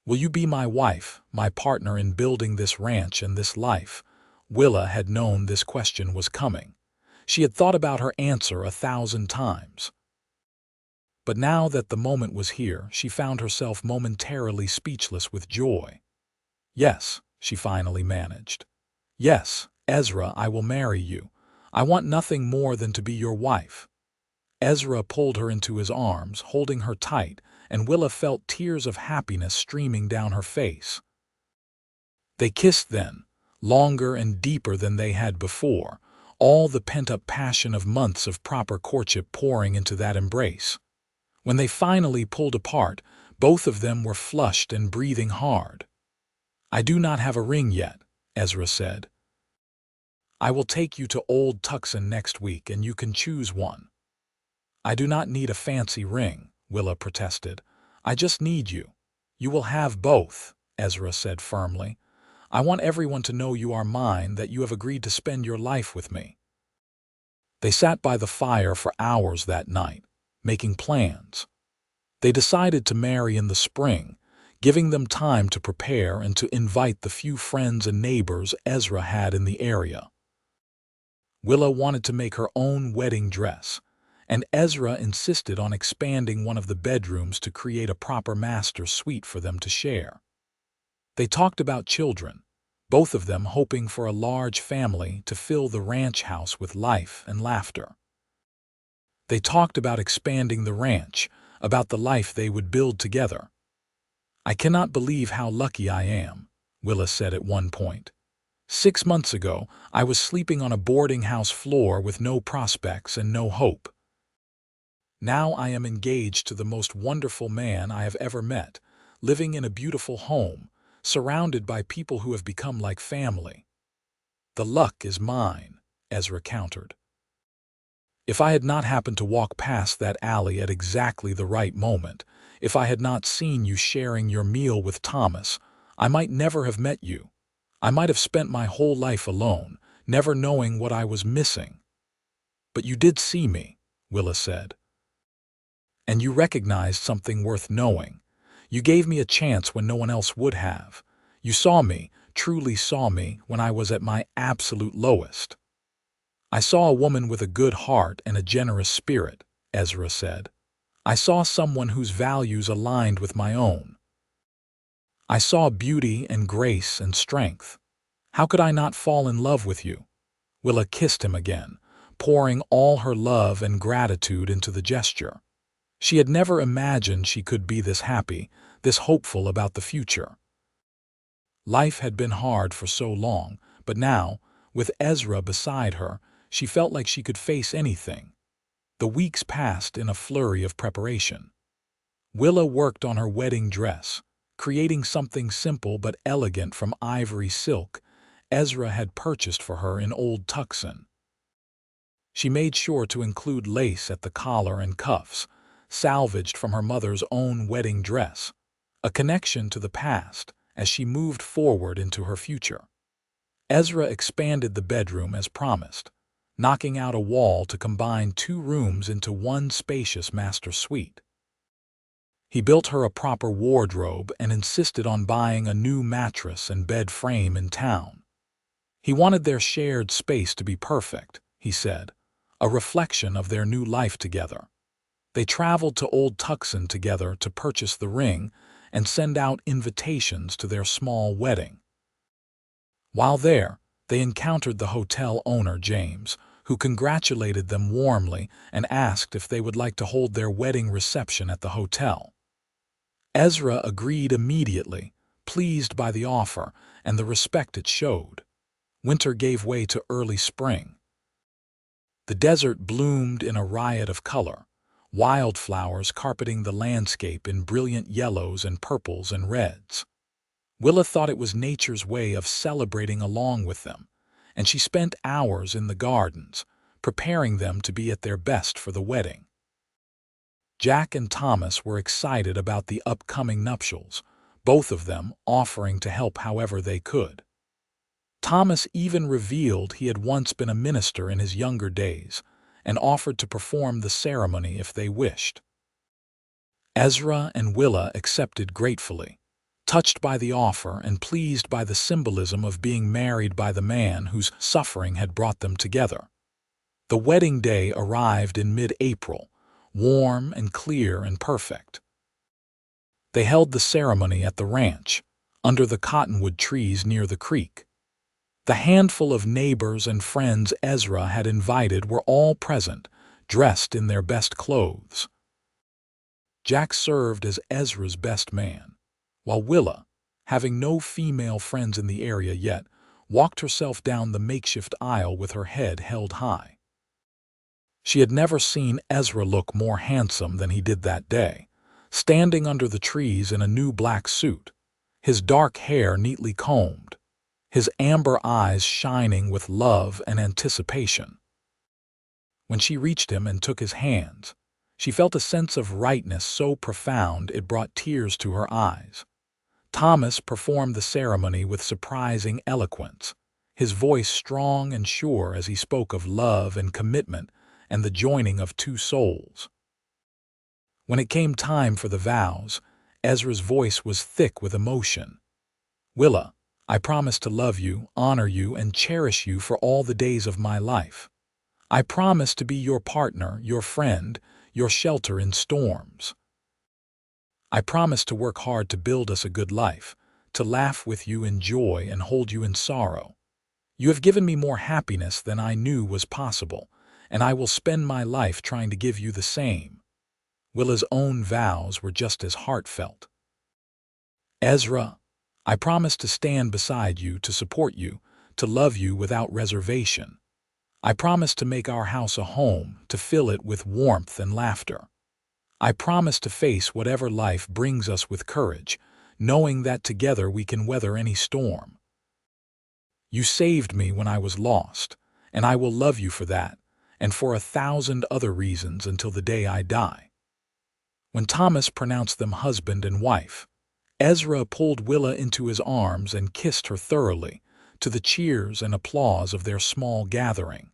Will you be my wife, my partner in building this ranch and this life?" Willa had known this question was coming. She had thought about her answer 1,000 times. But now that the moment was here, she found herself momentarily speechless with joy. "Yes," she finally managed. "Yes, Ezra, I will marry you. I want nothing more than to be your wife." Ezra pulled her into his arms, holding her tight, and Willa felt tears of happiness streaming down her face. They kissed then, longer and deeper than they had before, all the pent-up passion of months of proper courtship pouring into that embrace. When they finally pulled apart, both of them were flushed and breathing hard. "I do not have a ring yet," Ezra said. "I will take you to Old Tucson next week and you can choose one." "I do not need a fancy ring," Willa protested. "I just need you." "You will have both," Ezra said firmly. "I want everyone to know you are mine, that you have agreed to spend your life with me." They sat by the fire for hours that night, making plans. They decided to marry in the spring, giving them time to prepare and to invite the few friends and neighbors Ezra had in the area. Willa wanted to make her own wedding dress, and Ezra insisted on expanding one of the bedrooms to create a proper master suite for them to share. They talked about children, both of them hoping for a large family to fill the ranch house with life and laughter. They talked about expanding the ranch, about the life they would build together. "I cannot believe how lucky I am," Willa said at one point. 6 months ago, I was sleeping on a boarding house floor with no prospects and no hope. Now I am engaged to the most wonderful man I have ever met, living in a beautiful home, surrounded by people who have become like family." "The luck is mine," Ezra countered. "If I had not happened to walk past that alley at exactly the right moment, if I had not seen you sharing your meal with Thomas, I might never have met you. I might have spent my whole life alone, never knowing what I was missing." "But you did see me," Willa said. "And you recognized something worth knowing. You gave me a chance when no one else would have. You saw me, truly saw me, when I was at my absolute lowest." "I saw a woman with a good heart and a generous spirit," Ezra said. "I saw someone whose values aligned with my own. I saw beauty and grace and strength. How could I not fall in love with you?" Willa kissed him again, pouring all her love and gratitude into the gesture. She had never imagined she could be this happy, this hopeful about the future. Life had been hard for so long, but now, with Ezra beside her, she felt like she could face anything. The weeks passed in a flurry of preparation. Willa worked on her wedding dress, creating something simple but elegant from ivory silk Ezra had purchased for her in old Tucson. She made sure to include lace at the collar and cuffs, salvaged from her mother's own wedding dress, a connection to the past as she moved forward into her future. Ezra expanded the bedroom as promised, knocking out a wall to combine 2 rooms into one spacious master suite. He built her a proper wardrobe and insisted on buying a new mattress and bed frame in town. He wanted their shared space to be perfect, he said, a reflection of their new life together. They traveled to Old Tucson together to purchase the ring and send out invitations to their small wedding. While there, they encountered the hotel owner, James, who congratulated them warmly and asked if they would like to hold their wedding reception at the hotel. Ezra agreed immediately, pleased by the offer and the respect it showed. Winter gave way to early spring. The desert bloomed in a riot of color, wildflowers carpeting the landscape in brilliant yellows and purples and reds. Willa thought it was nature's way of celebrating along with them, and she spent hours in the gardens, preparing them to be at their best for the wedding. Jack and Thomas were excited about the upcoming nuptials, both of them offering to help however they could. Thomas even revealed he had once been a minister in his younger days and offered to perform the ceremony if they wished. Ezra and Willa accepted gratefully, touched by the offer and pleased by the symbolism of being married by the man whose suffering had brought them together. The wedding day arrived in mid-April, warm and clear and perfect. They held the ceremony at the ranch, under the cottonwood trees near the creek. The handful of neighbors and friends Ezra had invited were all present, dressed in their best clothes. Jack served as Ezra's best man, while Willa, having no female friends in the area yet, walked herself down the makeshift aisle with her head held high. She had never seen Ezra look more handsome than he did that day, standing under the trees in a new black suit, his dark hair neatly combed, his amber eyes shining with love and anticipation. When she reached him and took his hands, she felt a sense of rightness so profound it brought tears to her eyes. Thomas performed the ceremony with surprising eloquence, his voice strong and sure as he spoke of love and commitment and the joining of 2 souls. When it came time for the vows, Ezra's voice was thick with emotion. "Willa, I promise to love you, honor you, and cherish you for all the days of my life. I promise to be your partner, your friend, your shelter in storms. I promise to work hard to build us a good life, to laugh with you in joy and hold you in sorrow. You have given me more happiness than I knew was possible, and I will spend my life trying to give you the same." Willa's own vows were just as heartfelt. "Ezra, I promise to stand beside you, to support you, to love you without reservation. I promise to make our house a home, to fill it with warmth and laughter. I promise to face whatever life brings us with courage, knowing that together we can weather any storm. You saved me when I was lost, and I will love you for that, and for 1,000 other reasons until the day I die." When Thomas pronounced them husband and wife, Ezra pulled Willa into his arms and kissed her thoroughly, to the cheers and applause of their small gathering.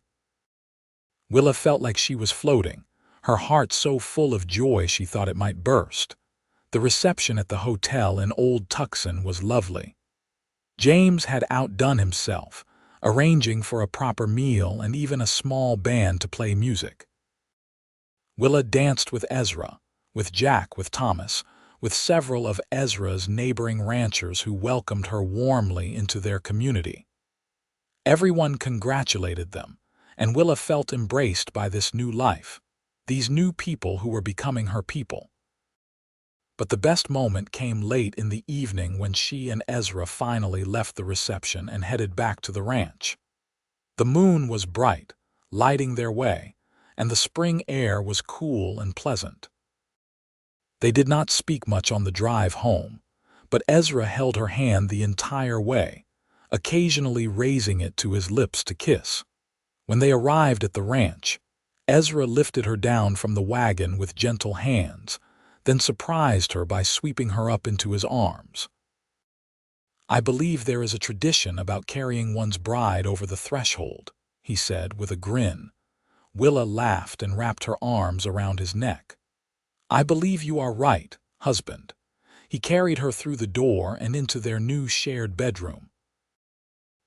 Willa felt like she was floating, her heart so full of joy she thought it might burst. The reception at the hotel in Old Tucson was lovely. James had outdone himself, arranging for a proper meal and even a small band to play music. Willa danced with Ezra, with Jack, with Thomas, with several of Ezra's neighboring ranchers who welcomed her warmly into their community. Everyone congratulated them, and Willa felt embraced by this new life, these new people who were becoming her people. But the best moment came late in the evening when she and Ezra finally left the reception and headed back to the ranch. The moon was bright, lighting their way, and the spring air was cool and pleasant. They did not speak much on the drive home, but Ezra held her hand the entire way, occasionally raising it to his lips to kiss. When they arrived at the ranch, Ezra lifted her down from the wagon with gentle hands, then surprised her by sweeping her up into his arms. "I believe there is a tradition about carrying one's bride over the threshold," he said with a grin. Willa laughed and wrapped her arms around his neck. "I believe you are right, husband." He carried her through the door and into their new shared bedroom.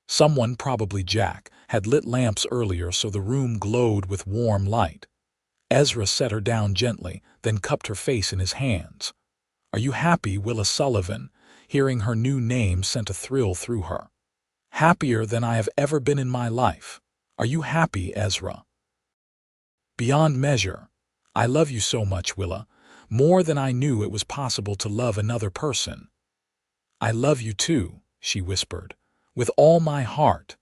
Someone, probably Jack, had lit lamps earlier so the room glowed with warm light. Ezra set her down gently, then cupped her face in his hands. "Are you happy, Willa Sullivan?" Hearing her new name sent a thrill through her. "Happier than I have ever been in my life. Are you happy, Ezra?" "Beyond measure. I love you so much, Willa, more than I knew it was possible to love another person." "I love you too," she whispered, "with all my heart."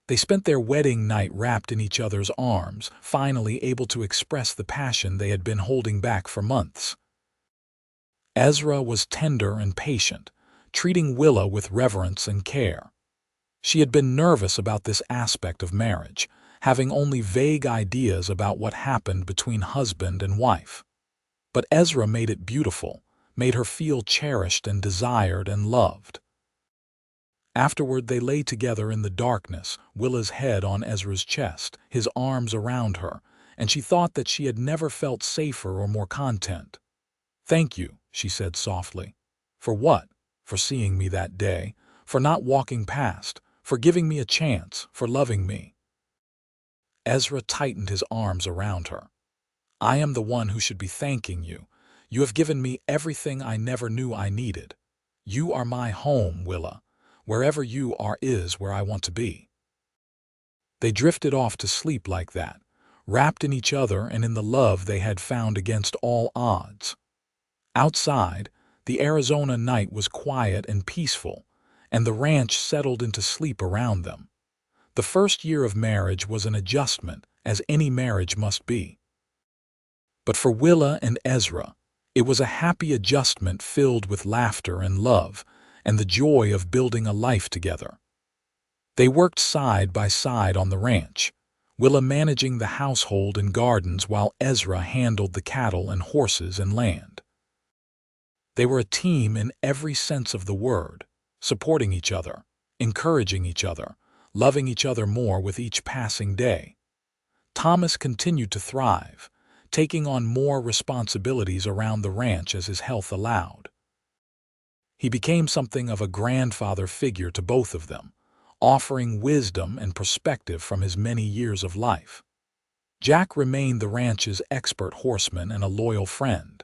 They spent their wedding night wrapped in each other's arms, finally able to express the passion they had been holding back for months. Ezra was tender and patient, treating Willa with reverence and care. She had been nervous about this aspect of marriage, having only vague ideas about what happened between husband and wife. But Ezra made it beautiful, made her feel cherished and desired and loved. Afterward they lay together in the darkness, Willa's head on Ezra's chest, his arms around her, and she thought that she had never felt safer or more content. "Thank you," she said softly. "For what? For seeing me that day, for not walking past, for giving me a chance, for loving me." Ezra tightened his arms around her. "I am the one who should be thanking you. You have given me everything I never knew I needed. You are my home, Willa. Wherever you are is where I want to be." They drifted off to sleep like that, wrapped in each other and in the love they had found against all odds. Outside, the Arizona night was quiet and peaceful, and the ranch settled into sleep around them. The first year of marriage was an adjustment, as any marriage must be. But for Willa and Ezra, it was a happy adjustment filled with laughter and love, and the joy of building a life together. They worked side by side on the ranch, Willa managing the household and gardens while Ezra handled the cattle and horses and land. They were a team in every sense of the word, supporting each other, encouraging each other, loving each other more with each passing day. Thomas continued to thrive, taking on more responsibilities around the ranch as his health allowed. He became something of a grandfather figure to both of them, offering wisdom and perspective from his many years of life. Jack remained the ranch's expert horseman and a loyal friend.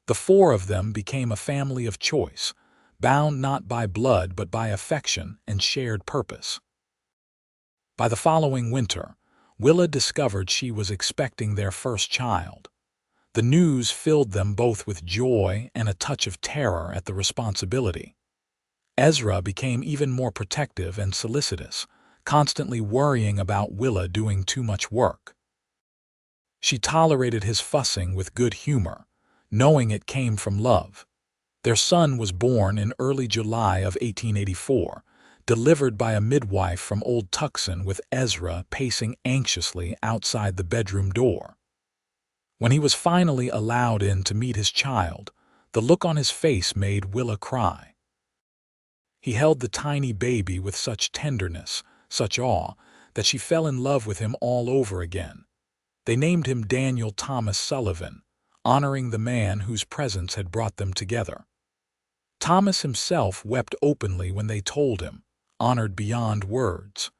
The four of them became a family of choice, bound not by blood but by affection and shared purpose. By the following winter, Willa discovered she was expecting their first child. The news filled them both with joy and a touch of terror at the responsibility. Ezra became even more protective and solicitous, constantly worrying about Willa doing too much work. She tolerated his fussing with good humor, knowing it came from love. Their son was born in early July of 1884, delivered by a midwife from Old Tucson with Ezra pacing anxiously outside the bedroom door. When he was finally allowed in to meet his child, the look on his face made Willa cry. He held the tiny baby with such tenderness, such awe, that she fell in love with him all over again. They named him Daniel Thomas Sullivan, honoring the man whose presence had brought them together. Thomas himself wept openly when they told him, honored beyond words.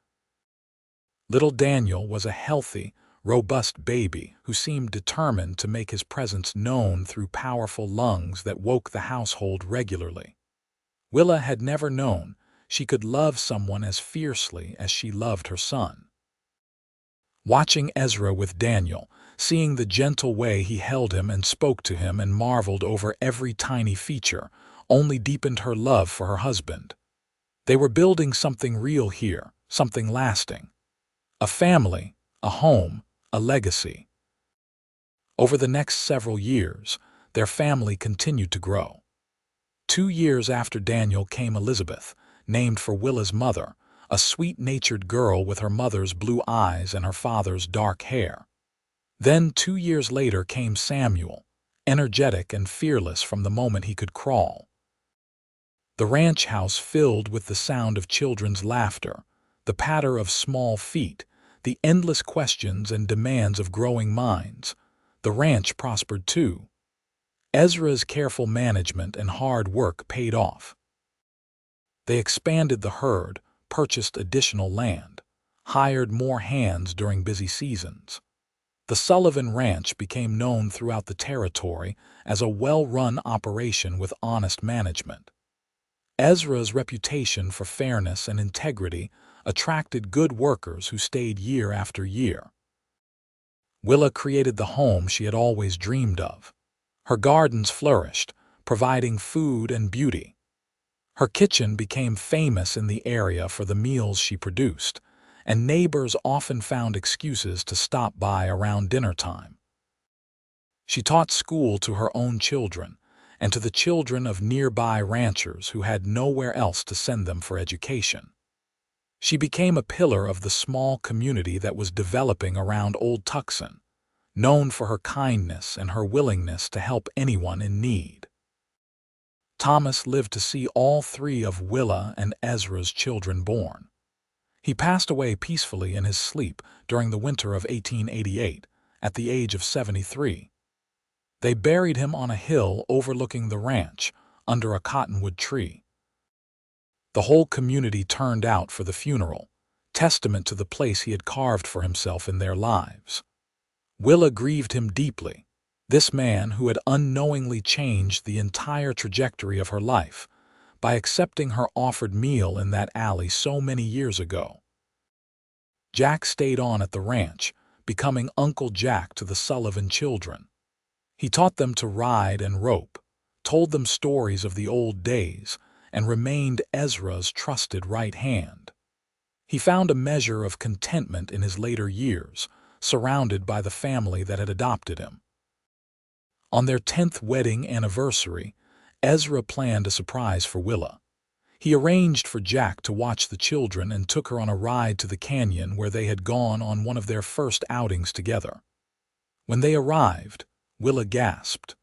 Little Daniel was a healthy, robust baby who seemed determined to make his presence known through powerful lungs that woke the household regularly. Willa had never known, she could love someone as fiercely as she loved her son. Watching Ezra with Daniel, seeing the gentle way he held him and spoke to him and marveled over every tiny feature, only deepened her love for her husband. They were building something real here, something lasting. A family, a home, a legacy. Over the next several years, their family continued to grow. 2 years after Daniel came Elizabeth, named for Willa's mother, a sweet-natured girl with her mother's blue eyes and her father's dark hair. Then 2 years later came Samuel, energetic and fearless from the moment he could crawl. The ranch house filled with the sound of children's laughter, the patter of small feet, the endless questions and demands of growing minds. The ranch prospered too. Ezra's careful management and hard work paid off. They expanded the herd, purchased additional land, hired more hands during busy seasons. The Sullivan Ranch became known throughout the territory as a well-run operation with honest management. Ezra's reputation for fairness and integrity attracted good workers who stayed year after year. Willa created the home she had always dreamed of. Her gardens flourished, providing food and beauty. Her kitchen became famous in the area for the meals she produced, and neighbors often found excuses to stop by around dinner time. She taught school to her own children and to the children of nearby ranchers who had nowhere else to send them for education. She became a pillar of the small community that was developing around Old Tucson, known for her kindness and her willingness to help anyone in need. Thomas lived to see all 3 of Willa and Ezra's children born. He passed away peacefully in his sleep during the winter of 1888, at the age of 73. They buried him on a hill overlooking the ranch, under a cottonwood tree. The whole community turned out for the funeral, testament to the place he had carved for himself in their lives. Willa grieved him deeply, this man who had unknowingly changed the entire trajectory of her life by accepting her offered meal in that alley so many years ago. Jack stayed on at the ranch, becoming Uncle Jack to the Sullivan children. He taught them to ride and rope, told them stories of the old days, and remained Ezra's trusted right hand. He found a measure of contentment in his later years, surrounded by the family that had adopted him. On their 10th wedding anniversary, Ezra planned a surprise for Willa. He arranged for Jack to watch the children and took her on a ride to the canyon where they had gone on one of their first outings together. When they arrived, Willa gasped.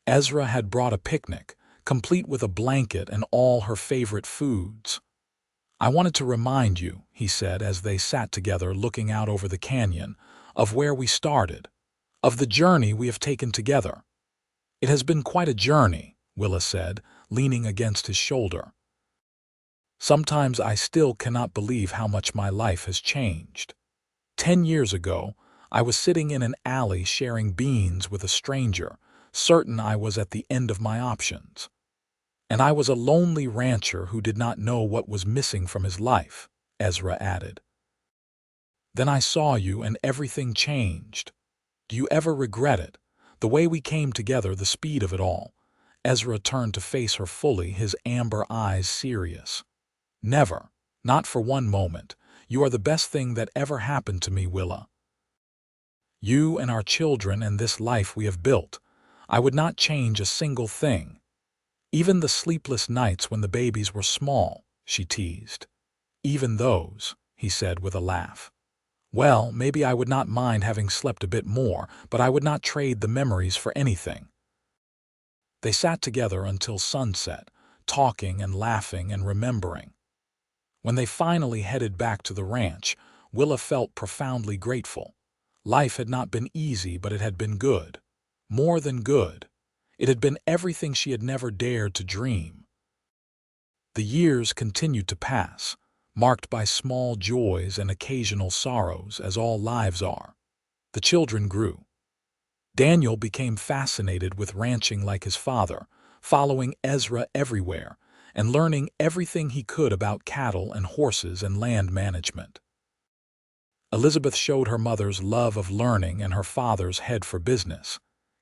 Ezra had brought a picnic, complete with a blanket and all her favorite foods. "I wanted to remind you," he said as they sat together looking out over the canyon, "of where we started, of the journey we have taken together." "It has been quite a journey," Willa said, leaning against his shoulder. "Sometimes I still cannot believe how much my life has changed. 10 years ago, I was sitting in an alley sharing beans with a stranger, certain I was at the end of my options. And I was a lonely rancher who did not know what was missing from his life," Ezra added. "Then I saw you and everything changed. Do you ever regret it? The way we came together, the speed of it all?" Ezra turned to face her fully, his amber eyes serious. "Never. Not for one moment. You are the best thing that ever happened to me, Willa. You and our children and this life we have built. I would not change a single thing. Even the sleepless nights when the babies were small," she teased. "Even those," he said with a laugh. "Well, maybe I would not mind having slept a bit more, but I would not trade the memories for anything." They sat together until sunset, talking and laughing and remembering. When they finally headed back to the ranch, Willa felt profoundly grateful. Life had not been easy, but it had been good. More than good. It had been everything she had never dared to dream. The years continued to pass, marked by small joys and occasional sorrows, as all lives are. The children grew. Daniel became fascinated with ranching like his father, following Ezra everywhere, and learning everything he could about cattle and horses and land management. Elizabeth showed her mother's love of learning and her father's head for business,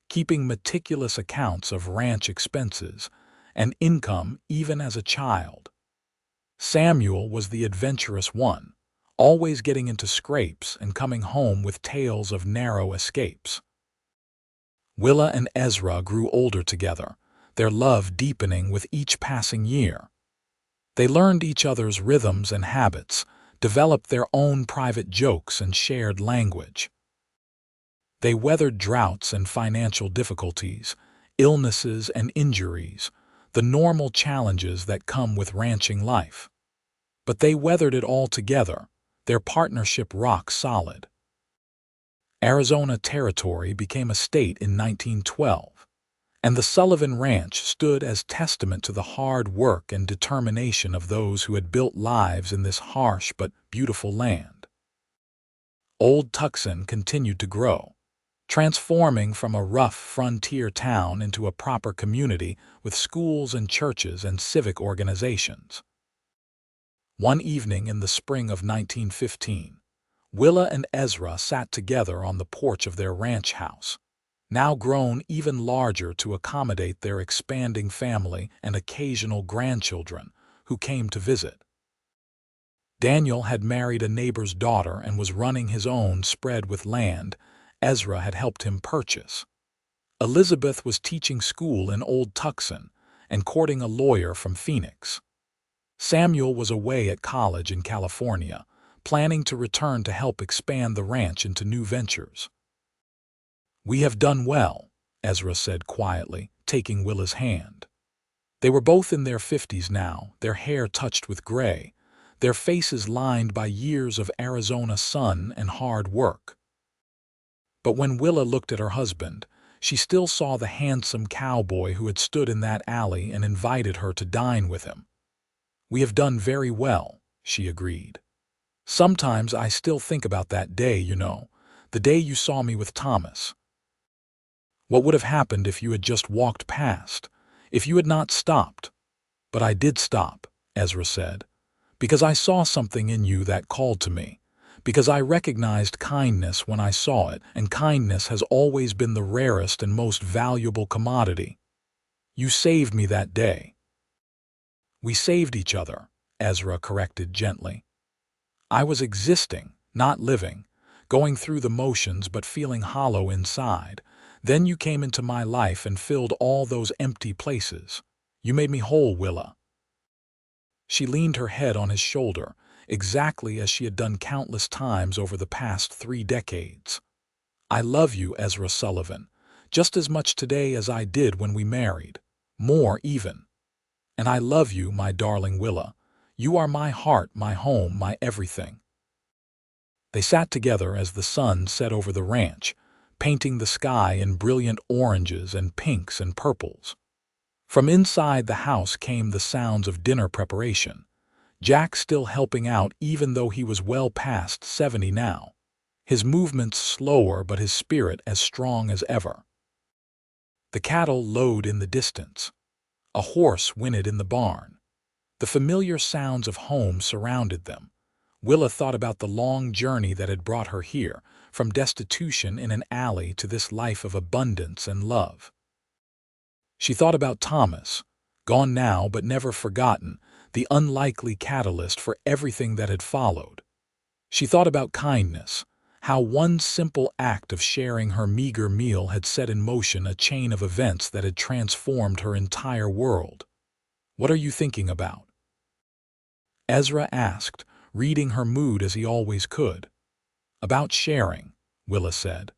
keeping meticulous accounts of ranch expenses and income even as a child. Samuel was the adventurous one, always getting into scrapes and coming home with tales of narrow escapes. Willa and Ezra grew older together, their love deepening with each passing year. They learned each other's rhythms and habits, developed their own private jokes and shared language. They weathered droughts and financial difficulties, illnesses and injuries, the normal challenges that come with ranching life. But they weathered it all together, their partnership rock solid. Arizona Territory became a state in 1912, and the Sullivan Ranch stood as testament to the hard work and determination of those who had built lives in this harsh but beautiful land. Old Tucson continued to grow, transforming from a rough frontier town into a proper community with schools and churches and civic organizations. One evening in the spring of 1915, Willa and Ezra sat together on the porch of their ranch house, now grown even larger to accommodate their expanding family and occasional grandchildren who came to visit. Daniel had married a neighbor's daughter and was running his own spread with land Ezra had helped him purchase. Elizabeth was teaching school in Old Tucson and courting a lawyer from Phoenix. Samuel was away at college in California, planning to return to help expand the ranch into new ventures. "We have done well," Ezra said quietly, taking Willa's hand. They were both in their 50s now, their hair touched with gray, their faces lined by years of Arizona sun and hard work. But when Willa looked at her husband, she still saw the handsome cowboy who had stood in that alley and invited her to dine with him. "We have done very well," she agreed. "Sometimes I still think about that day, the day you saw me with Thomas. What would have happened if you had just walked past, if you had not stopped?" "But I did stop," Ezra said, "because I saw something in you that called to me, because I recognized kindness when I saw it, and kindness has always been the rarest and most valuable commodity. You saved me that day." "We saved each other," Ezra corrected gently. "I was existing, not living, going through the motions but feeling hollow inside. Then you came into my life and filled all those empty places. You made me whole, Willa." She leaned her head on his shoulder, exactly as she had done countless times over the past 3 decades. "I love you, Ezra Sullivan, just as much today as I did when we married. More even. And I love you, my darling Willa. You are my heart, my home, my everything." They sat together as the sun set over the ranch, painting the sky in brilliant oranges and pinks and purples. From inside the house came the sounds of dinner preparation, Jack still helping out even though he was well past 70 now, his movements slower but his spirit as strong as ever. The cattle lowed in the distance. A horse whinnied in the barn. The familiar sounds of home surrounded them. Willa thought about the long journey that had brought her here, from destitution in an alley to this life of abundance and love. She thought about Thomas, gone now but never forgotten, the unlikely catalyst for everything that had followed. She thought about kindness, how one simple act of sharing her meager meal had set in motion a chain of events that had transformed her entire world. "What are you thinking about?" Ezra asked, reading her mood as he always could. "About sharing," Willa said.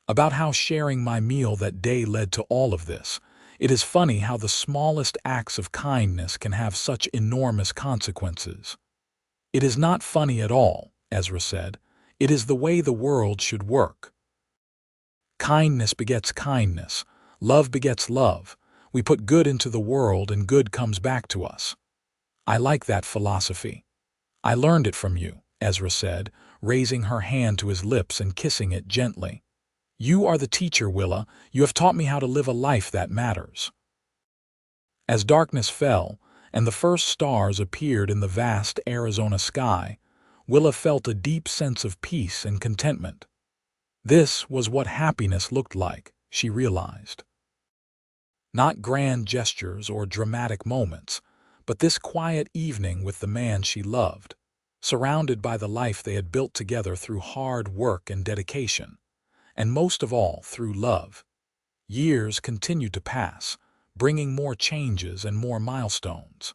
"About how sharing my meal that day led to all of this. It is funny how the smallest acts of kindness can have such enormous consequences." "It is not funny at all," Ezra said. "It is the way the world should work. Kindness begets kindness. Love begets love. We put good into the world and good comes back to us. I like that philosophy." "I learned it from you," Ezra said, raising her hand to his lips and kissing it gently. "You are the teacher, Willa. You have taught me how to live a life that matters." As darkness fell, and the first stars appeared in the vast Arizona sky, Willa felt a deep sense of peace and contentment. This was what happiness looked like, she realized. Not grand gestures or dramatic moments, but this quiet evening with the man she loved, surrounded by the life they had built together through hard work and dedication, and most of all through love. Years continued to pass, bringing more changes and more milestones.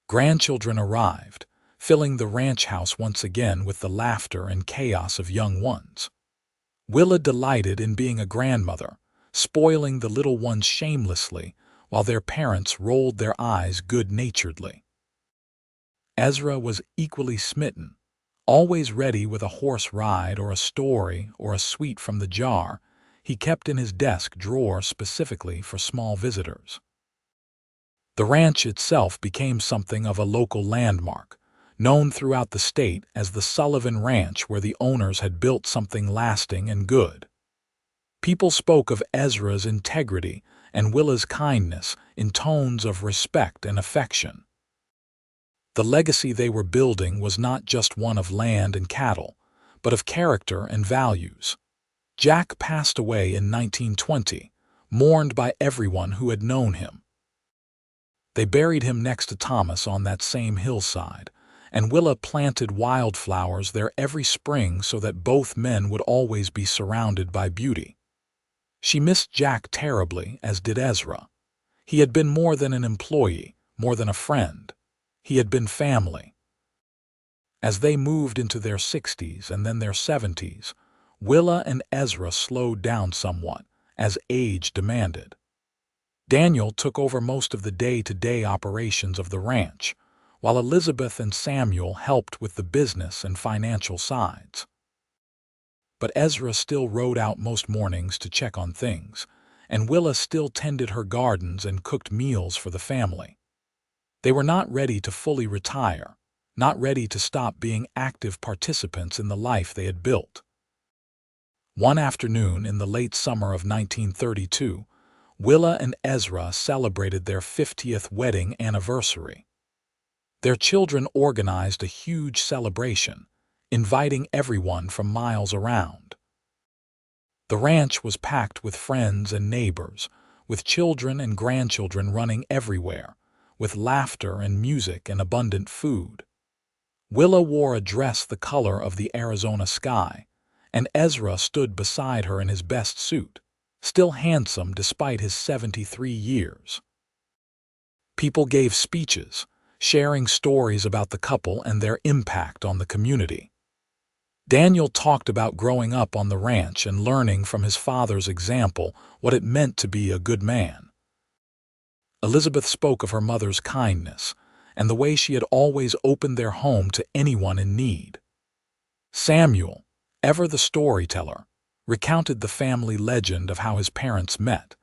Grandchildren arrived, filling the ranch house once again with the laughter and chaos of young ones. Willa delighted in being a grandmother, spoiling the little ones shamelessly, while their parents rolled their eyes good-naturedly. Ezra was equally smitten, always ready with a horse ride or a story or a sweet from the jar he kept in his desk drawer specifically for small visitors. The ranch itself became something of a local landmark, known throughout the state as the Sullivan Ranch, where the owners had built something lasting and good. People spoke of Ezra's integrity and Willa's kindness in tones of respect and affection. The legacy they were building was not just one of land and cattle, but of character and values. Jack passed away in 1920, mourned by everyone who had known him. They buried him next to Thomas on that same hillside, and Willa planted wildflowers there every spring so that both men would always be surrounded by beauty. She missed Jack terribly, as did Ezra. He had been more than an employee, more than a friend. He had been family. As they moved into their 60s and then their 70s, Willa and Ezra slowed down somewhat, as age demanded. Daniel took over most of the day-to-day operations of the ranch, while Elizabeth and Samuel helped with the business and financial sides. But Ezra still rode out most mornings to check on things, and Willa still tended her gardens and cooked meals for the family. They were not ready to fully retire, not ready to stop being active participants in the life they had built. One afternoon in the late summer of 1932, Willa and Ezra celebrated their 50th wedding anniversary. Their children organized a huge celebration, inviting everyone from miles around. The ranch was packed with friends and neighbors, with children and grandchildren running everywhere, with laughter and music and abundant food. Willa wore a dress the color of the Arizona sky, and Ezra stood beside her in his best suit, still handsome despite his 73 years. People gave speeches, sharing stories about the couple and their impact on the community. Daniel talked about growing up on the ranch and learning from his father's example what it meant to be a good man. Elizabeth spoke of her mother's kindness and the way she had always opened their home to anyone in need. Samuel, ever the storyteller, recounted the family legend of how his parents met,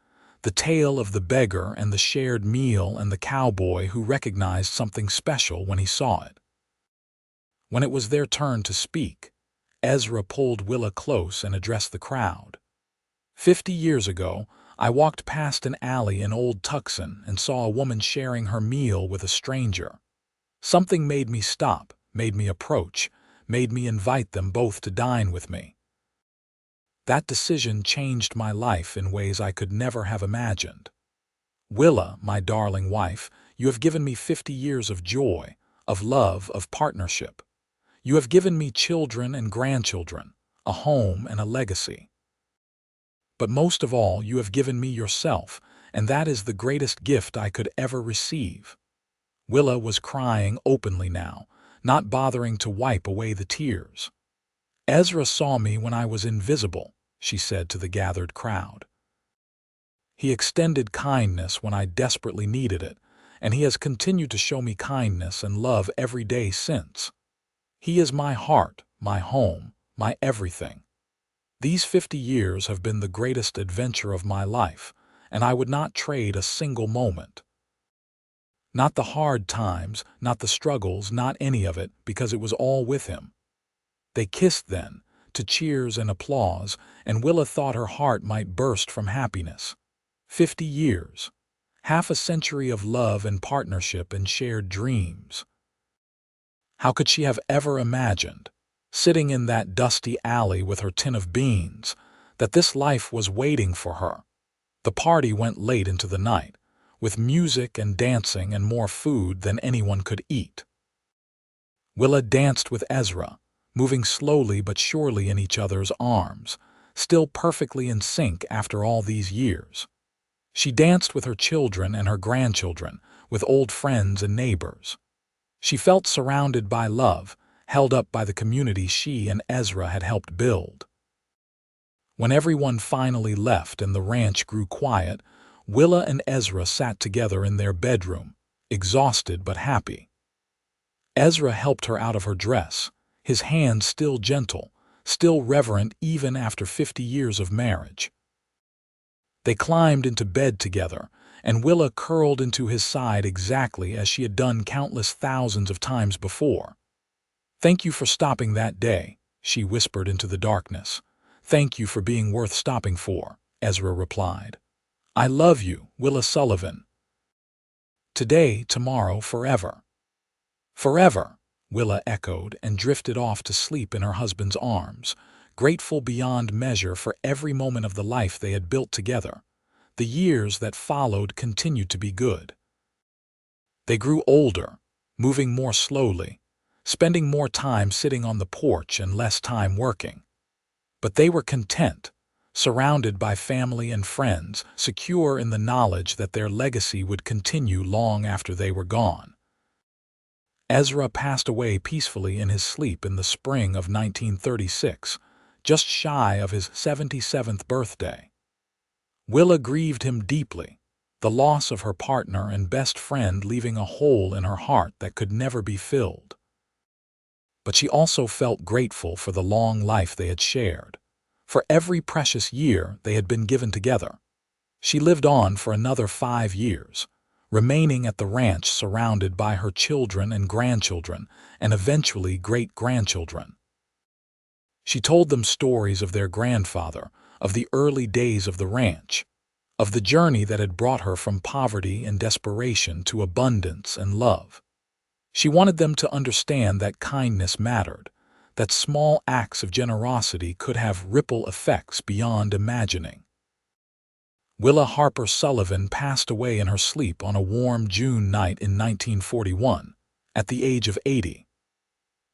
the tale of the beggar and the shared meal and the cowboy who recognized something special when he saw it. When it was their turn to speak, Ezra pulled Willa close and addressed the crowd. 50 years ago, I walked past an alley in Old Tucson and saw a woman sharing her meal with a stranger. Something made me stop, made me approach, made me invite them both to dine with me. That decision changed my life in ways I could never have imagined. Willa, my darling wife, you have given me 50 years of joy, of love, of partnership. You have given me children and grandchildren, a home and a legacy. But most of all, you have given me yourself, and that is the greatest gift I could ever receive. Willa was crying openly now, not bothering to wipe away the tears. Ezra saw me when I was invisible, she said to the gathered crowd. He extended kindness when I desperately needed it, and he has continued to show me kindness and love every day since. He is my heart, my home, my everything. These 50 years have been the greatest adventure of my life, and I would not trade a single moment. Not the hard times, not the struggles, not any of it, because it was all with him. They kissed then, to cheers and applause, and Willa thought her heart might burst from happiness. 50 years. half a century of love and partnership and shared dreams. How could she have ever imagined, sitting in that dusty alley with her tin of beans, that this life was waiting for her? The party went late into the night, with music and dancing and more food than anyone could eat. Willa danced with Ezra, moving slowly but surely in each other's arms, still perfectly in sync after all these years. She danced with her children and her grandchildren, with old friends and neighbors. She felt surrounded by love, held up by the community she and Ezra had helped build. When everyone finally left and the ranch grew quiet, Willa and Ezra sat together in their bedroom, exhausted but happy. Ezra helped her out of her dress, his hand still gentle, still reverent even after 50 years of marriage. They climbed into bed together, and Willa curled into his side exactly as she had done countless thousands of times before. "Thank you for stopping that day," she whispered into the darkness. "Thank you for being worth stopping for," Ezra replied. "I love you, Willa Sullivan. Today, tomorrow, forever." "Forever," Willa echoed and drifted off to sleep in her husband's arms, grateful beyond measure for every moment of the life they had built together. The years that followed continued to be good. They grew older, moving more slowly, spending more time sitting on the porch and less time working. But they were content, surrounded by family and friends, secure in the knowledge that their legacy would continue long after they were gone. Ezra passed away peacefully in his sleep in the spring of 1936, just shy of his 77th birthday. Willa grieved him deeply, the loss of her partner and best friend leaving a hole in her heart that could never be filled. But she also felt grateful for the long life they had shared, for every precious year they had been given together. She lived on for another 5 years, remaining at the ranch surrounded by her children and grandchildren, and eventually great-grandchildren. She told them stories of their grandfather, of the early days of the ranch, of the journey that had brought her from poverty and desperation to abundance and love. She wanted them to understand that kindness mattered, that small acts of generosity could have ripple effects beyond imagining. Willa Harper Sullivan passed away in her sleep on a warm June night in 1941, at the age of 80.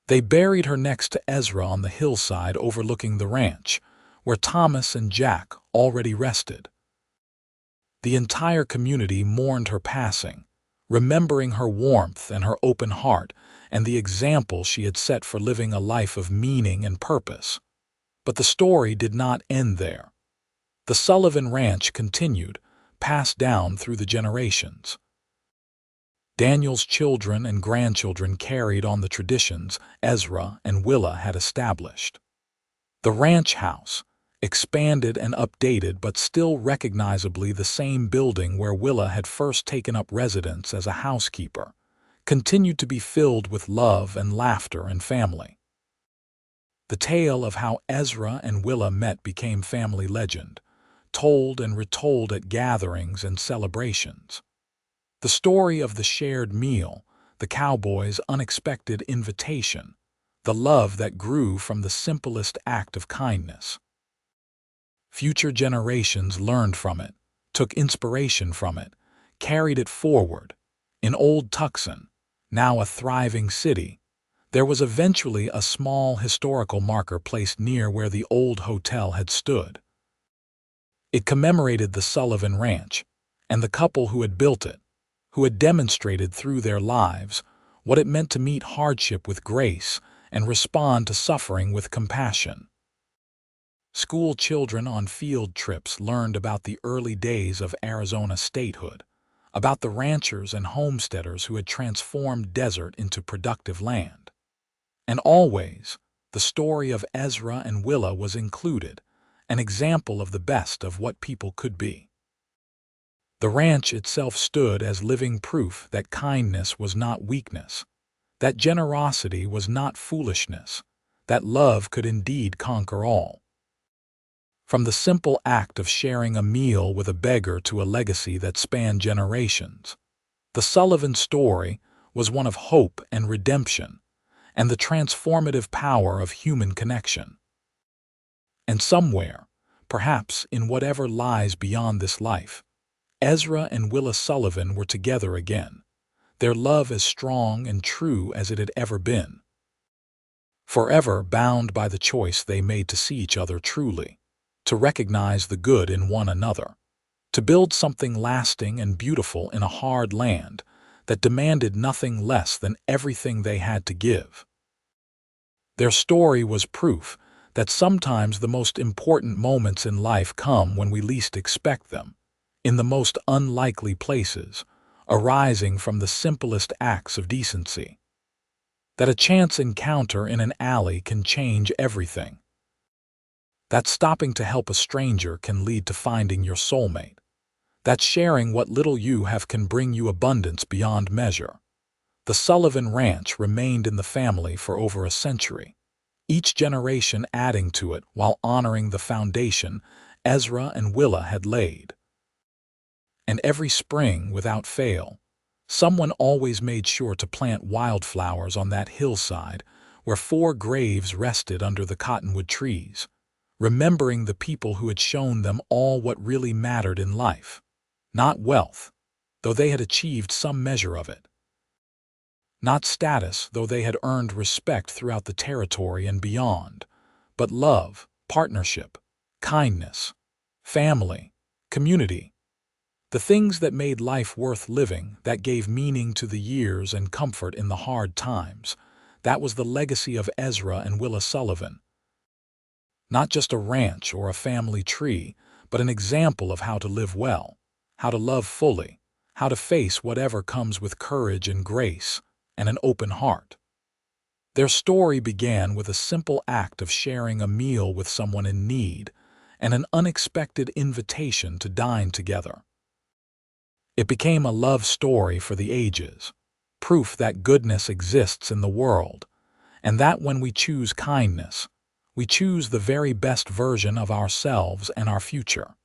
They buried her next to Ezra on the hillside overlooking the ranch, where Thomas and Jack already rested. The entire community mourned her passing, remembering her warmth and her open heart and the example she had set for living a life of meaning and purpose. But the story did not end there. The Sullivan Ranch continued, passed down through the generations. Daniel's children and grandchildren carried on the traditions Ezra and Willa had established. The ranch house, expanded and updated but still recognizably the same building where Willa had first taken up residence as a housekeeper, continued to be filled with love and laughter and family. The tale of how Ezra and Willa met became family legend, told and retold at gatherings and celebrations. The story of the shared meal, the cowboy's unexpected invitation, the love that grew from the simplest act of kindness. Future generations learned from it, took inspiration from it, carried it forward. In Old Tucson, now a thriving city, there was eventually a small historical marker placed near where the old hotel had stood. It commemorated the Sullivan Ranch and the couple who had built it, who had demonstrated through their lives what it meant to meet hardship with grace and respond to suffering with compassion. School children on field trips learned about the early days of Arizona statehood, about the ranchers and homesteaders who had transformed desert into productive land. And always, the story of Ezra and Willa was included, an example of the best of what people could be. The ranch itself stood as living proof that kindness was not weakness, that generosity was not foolishness, that love could indeed conquer all. From the simple act of sharing a meal with a beggar to a legacy that spanned generations, the Sullivan story was one of hope and redemption and the transformative power of human connection. And somewhere, perhaps in whatever lies beyond this life, Ezra and Willa Sullivan were together again, their love as strong and true as it had ever been, forever bound by the choice they made to see each other truly, to recognize the good in one another, to build something lasting and beautiful in a hard land that demanded nothing less than everything they had to give. Their story was proof that sometimes the most important moments in life come when we least expect them, in the most unlikely places, arising from the simplest acts of decency. That a chance encounter in an alley can change everything. That stopping to help a stranger can lead to finding your soulmate. That sharing what little you have can bring you abundance beyond measure. The Sullivan Ranch remained in the family for over a century, each generation adding to it while honoring the foundation Ezra and Willa had laid. And every spring, without fail, someone always made sure to plant wildflowers on that hillside where 4 graves rested under the cottonwood trees, remembering the people who had shown them all what really mattered in life. Not wealth, though they had achieved some measure of it. Not status, though they had earned respect throughout the territory and beyond, but love, partnership, kindness, family, community. The things that made life worth living, that gave meaning to the years and comfort in the hard times. That was the legacy of Ezra and Willa Sullivan. Not just a ranch or a family tree, but an example of how to live well, how to love fully, how to face whatever comes with courage and grace and an open heart. Their story began with a simple act of sharing a meal with someone in need and an unexpected invitation to dine together. It became a love story for the ages, proof that goodness exists in the world, and that when we choose kindness, we choose the very best version of ourselves and our future.